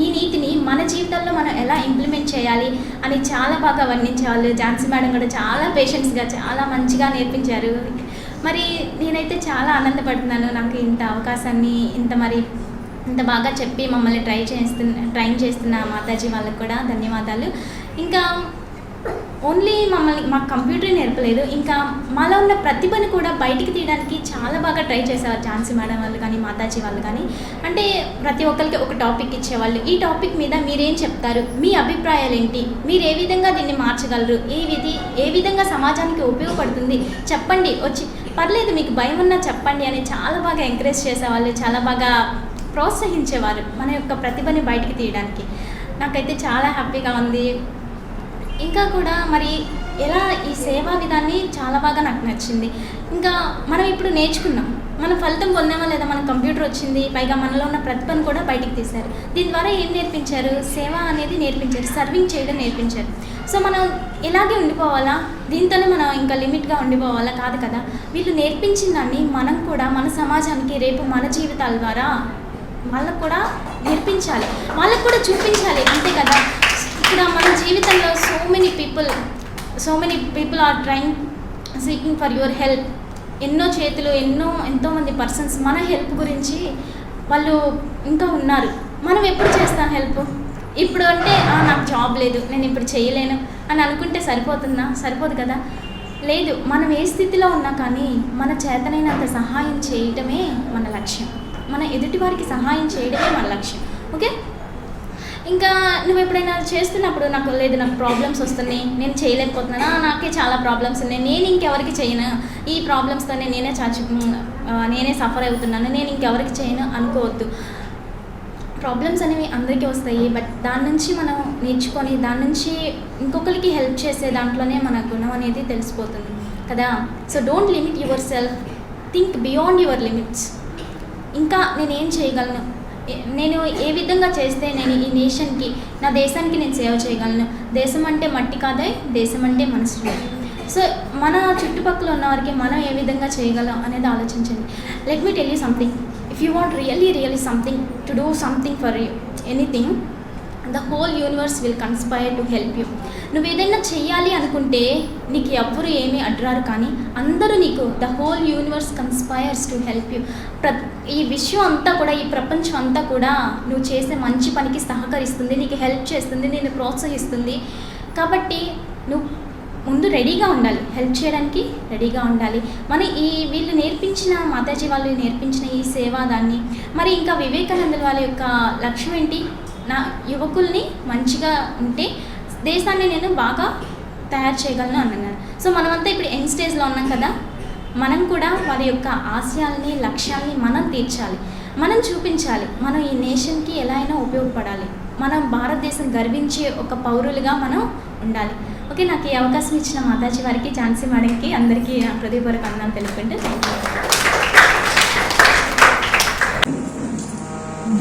ఈ నీతిని మన జీవితంలో మనం ఎలా ఇంప్లిమెంట్ చేయాలి అని చాలా బాగా వర్ణించేవాళ్ళు. ఝాన్సీ మేడం కూడా చాలా పేషెన్స్గా చాలా మంచిగా నేర్పించారు. మరి నేనైతే చాలా ఆనందపడుతున్నాను. నాకు ఇంత అవకాశాన్ని ఇంత బాగా చెప్పి మమ్మల్ని ట్రైన్ చేస్తున్న మాతాజీ వాళ్ళకి కూడా ధన్యవాదాలు. ఇంకా ఓన్లీ మాకు కంప్యూటర్ నేర్పలేదు, ఇంకా మాలో ఉన్న ప్రతిభను కూడా బయటికి తీయడానికి చాలా బాగా ట్రై చేసేవారు ఝాన్సీ మేడం వాళ్ళు కానీ మాతాజీ వాళ్ళు కానీ. అంటే ప్రతి ఒక్కరికి ఒక టాపిక్ ఇచ్చేవాళ్ళు. ఈ టాపిక్ మీద మీరేం చెప్తారు, మీ అభిప్రాయాలు ఏంటి, మీరు ఏ విధంగా దీన్ని మార్చగలరు, ఏ విధంగా సమాజానికి ఉపయోగపడుతుంది చెప్పండి, వచ్చి పర్లేదు మీకు భయం ఉన్నా చెప్పండి అని చాలా బాగా ఎంకరేజ్ చేసేవాళ్ళు, చాలా బాగా ప్రోత్సహించేవారు మన యొక్క ప్రతిభని బయటికి తీయడానికి. నాకైతే చాలా హ్యాపీగా ఉంది. ఇంకా కూడా మరి ఎలా ఈ సేవా విధాన్ని చాలా బాగా నాకు నచ్చింది. ఇంకా మనం ఇప్పుడు నేర్చుకున్నాం, మనం ఫలితం పొందామా లేదా, మన కంప్యూటర్ వచ్చింది, పైగా మనలో ఉన్న ప్రతిభను కూడా బయటికి తీశారు. దీని ద్వారా ఏం నేర్పించారు? సేవ అనేది నేర్పించారు, సర్వింగ్ చేయడం నేర్పించారు. సో మనం ఇలాగే ఉండిపోవాలా, దీంతోనే మనం ఇంకా లిమిట్గా ఉండిపోవాలా? కాదు కదా. వీళ్ళు నేర్పించిన దాన్ని మనం కూడా మన సమాజానికి రేపు మన జీవితాల ద్వారా వాళ్ళకు కూడా నేర్పించాలి, వాళ్ళకు కూడా చూపించాలి, అంతే కదా. ఇక్కడ మన జీవితంలో so many people are trying seeking for your help. ఎన్నో చేతులు, ఎంతోమంది పర్సన్స్ మన హెల్ప్ గురించి వాళ్ళు ఇంకా ఉన్నారు. మనం ఎప్పుడు చేస్తాం హెల్ప్? ఇప్పుడు అంటే నాకు జాబ్ లేదు, నేను ఇప్పుడు చేయలేను అని అనుకుంటే సరిపోతుందా? సరిపోదు కదా. లేదు, మనం ఏ స్థితిలో ఉన్నా కానీ మన చేతనైనంత సహాయం చేయటమే మన లక్ష్యం, మన ఎదుటి వారికి సహాయం చేయడమే మన లక్ష్యం. ఓకే, ఇంకా నువ్వు ఎప్పుడైనా చేస్తున్నప్పుడు నాకు ప్రాబ్లమ్స్ వస్తున్నాయి, నేను చేయలేకపోతున్నాను, నాకే చాలా ప్రాబ్లమ్స్ ఉన్నాయి, నేను ఇంకెవరికి చేయను, ఈ ప్రాబ్లమ్స్తోనే నేనే సఫర్ అవుతున్నాను, నేను ఇంకెవరికి చేయను అనుకోవద్దు. ప్రాబ్లమ్స్ అనేవి అందరికీ వస్తాయి, బట్ దాని నుంచి మనం నేర్చుకొని దాని నుంచి ఇంకొకరికి హెల్ప్ చేసే దాంట్లోనే మన గుణం అనేది తెలిసిపోతుంది కదా. So don't limit your self, think beyond your limits. ఇంకా నేనేం చేయగలను, నేను ఏ విధంగా చేస్తే నేను ఈ నేషన్కి, నా దేశానికి నేను సేవ చేయగలను. దేశం అంటే మట్టి కాదే, దేశం అంటే మనసు. సో మన చుట్టుపక్కల ఉన్న వారికి మనం ఏ విధంగా చేయగలం అనేది ఆలోచించండి. Let me tell you something, if you want really something to do something for you, anything, the whole universe will conspire to help you. నువ్వు ఏదైనా చెయ్యాలి అనుకుంటే నీకు ఎవ్వరు ఏమీ అడ్రారు, కానీ అందరూ నీకు, the whole universe conspires to help you. ఈ విశ్వం అంతా కూడా, ఈ ప్రపంచం అంతా కూడా నువ్వు చేసే మంచి పనికి సహకరిస్తుంది, నీకు హెల్ప్ చేస్తుంది, నిన్ను ప్రోత్సహిస్తుంది. కాబట్టి నువ్వు ముందు రెడీగా ఉండాలి, హెల్ప్ చేయడానికి రెడీగా ఉండాలి. వీళ్ళు నేర్పించిన, మాతాజీ వాళ్ళు నేర్పించిన ఈ సేవా దాన్ని, మరి ఇంకా వివేకానందుల వాళ్ళ యొక్క లక్ష్యం ఏంటి? నా యువకుల్ని మంచిగా ఉంటే దేశాన్ని నేను బాగా తయారు చేయగలను అన్నారు. సో మనమంతా ఇప్పుడు యంగ్ స్టేజ్లో ఉన్నాం కదా, మనం కూడా వారి యొక్క ఆశయాల్ని, లక్ష్యాల్ని మనం తీర్చాలి, మనం చూపించాలి, మనం ఈ నేషన్కి ఎలా అయినా ఉపయోగపడాలి, మనం భారతదేశం గర్వించే ఒక పౌరులుగా మనం ఉండాలి. ఓకే, నాకు ఈ అవకాశం ఇచ్చిన మాతాజీ వారికి, ఝాన్సీ మేడంకి, అందరికీ నా హృదయపూర్వక వందనాలు తెలుపుకుంటూ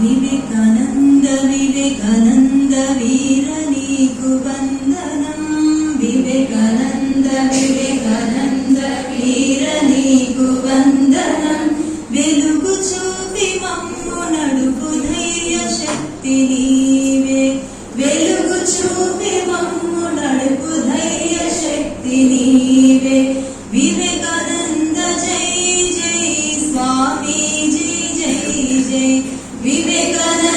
వివేకానంద వివేకానంద వీర నీకు వందనం. వివేకానంద వివేకానంద వీర నీకు వందనం. వెలుగు చూపి మమ్ము నడుపు ధైర్య శక్తి నీవే. వెలుగు చూపి మమ్ము నడుపు ధైర్య శక్తి నీవే. వివేకానంద జై జై స్వామీజీ జై జై. వివేకానంద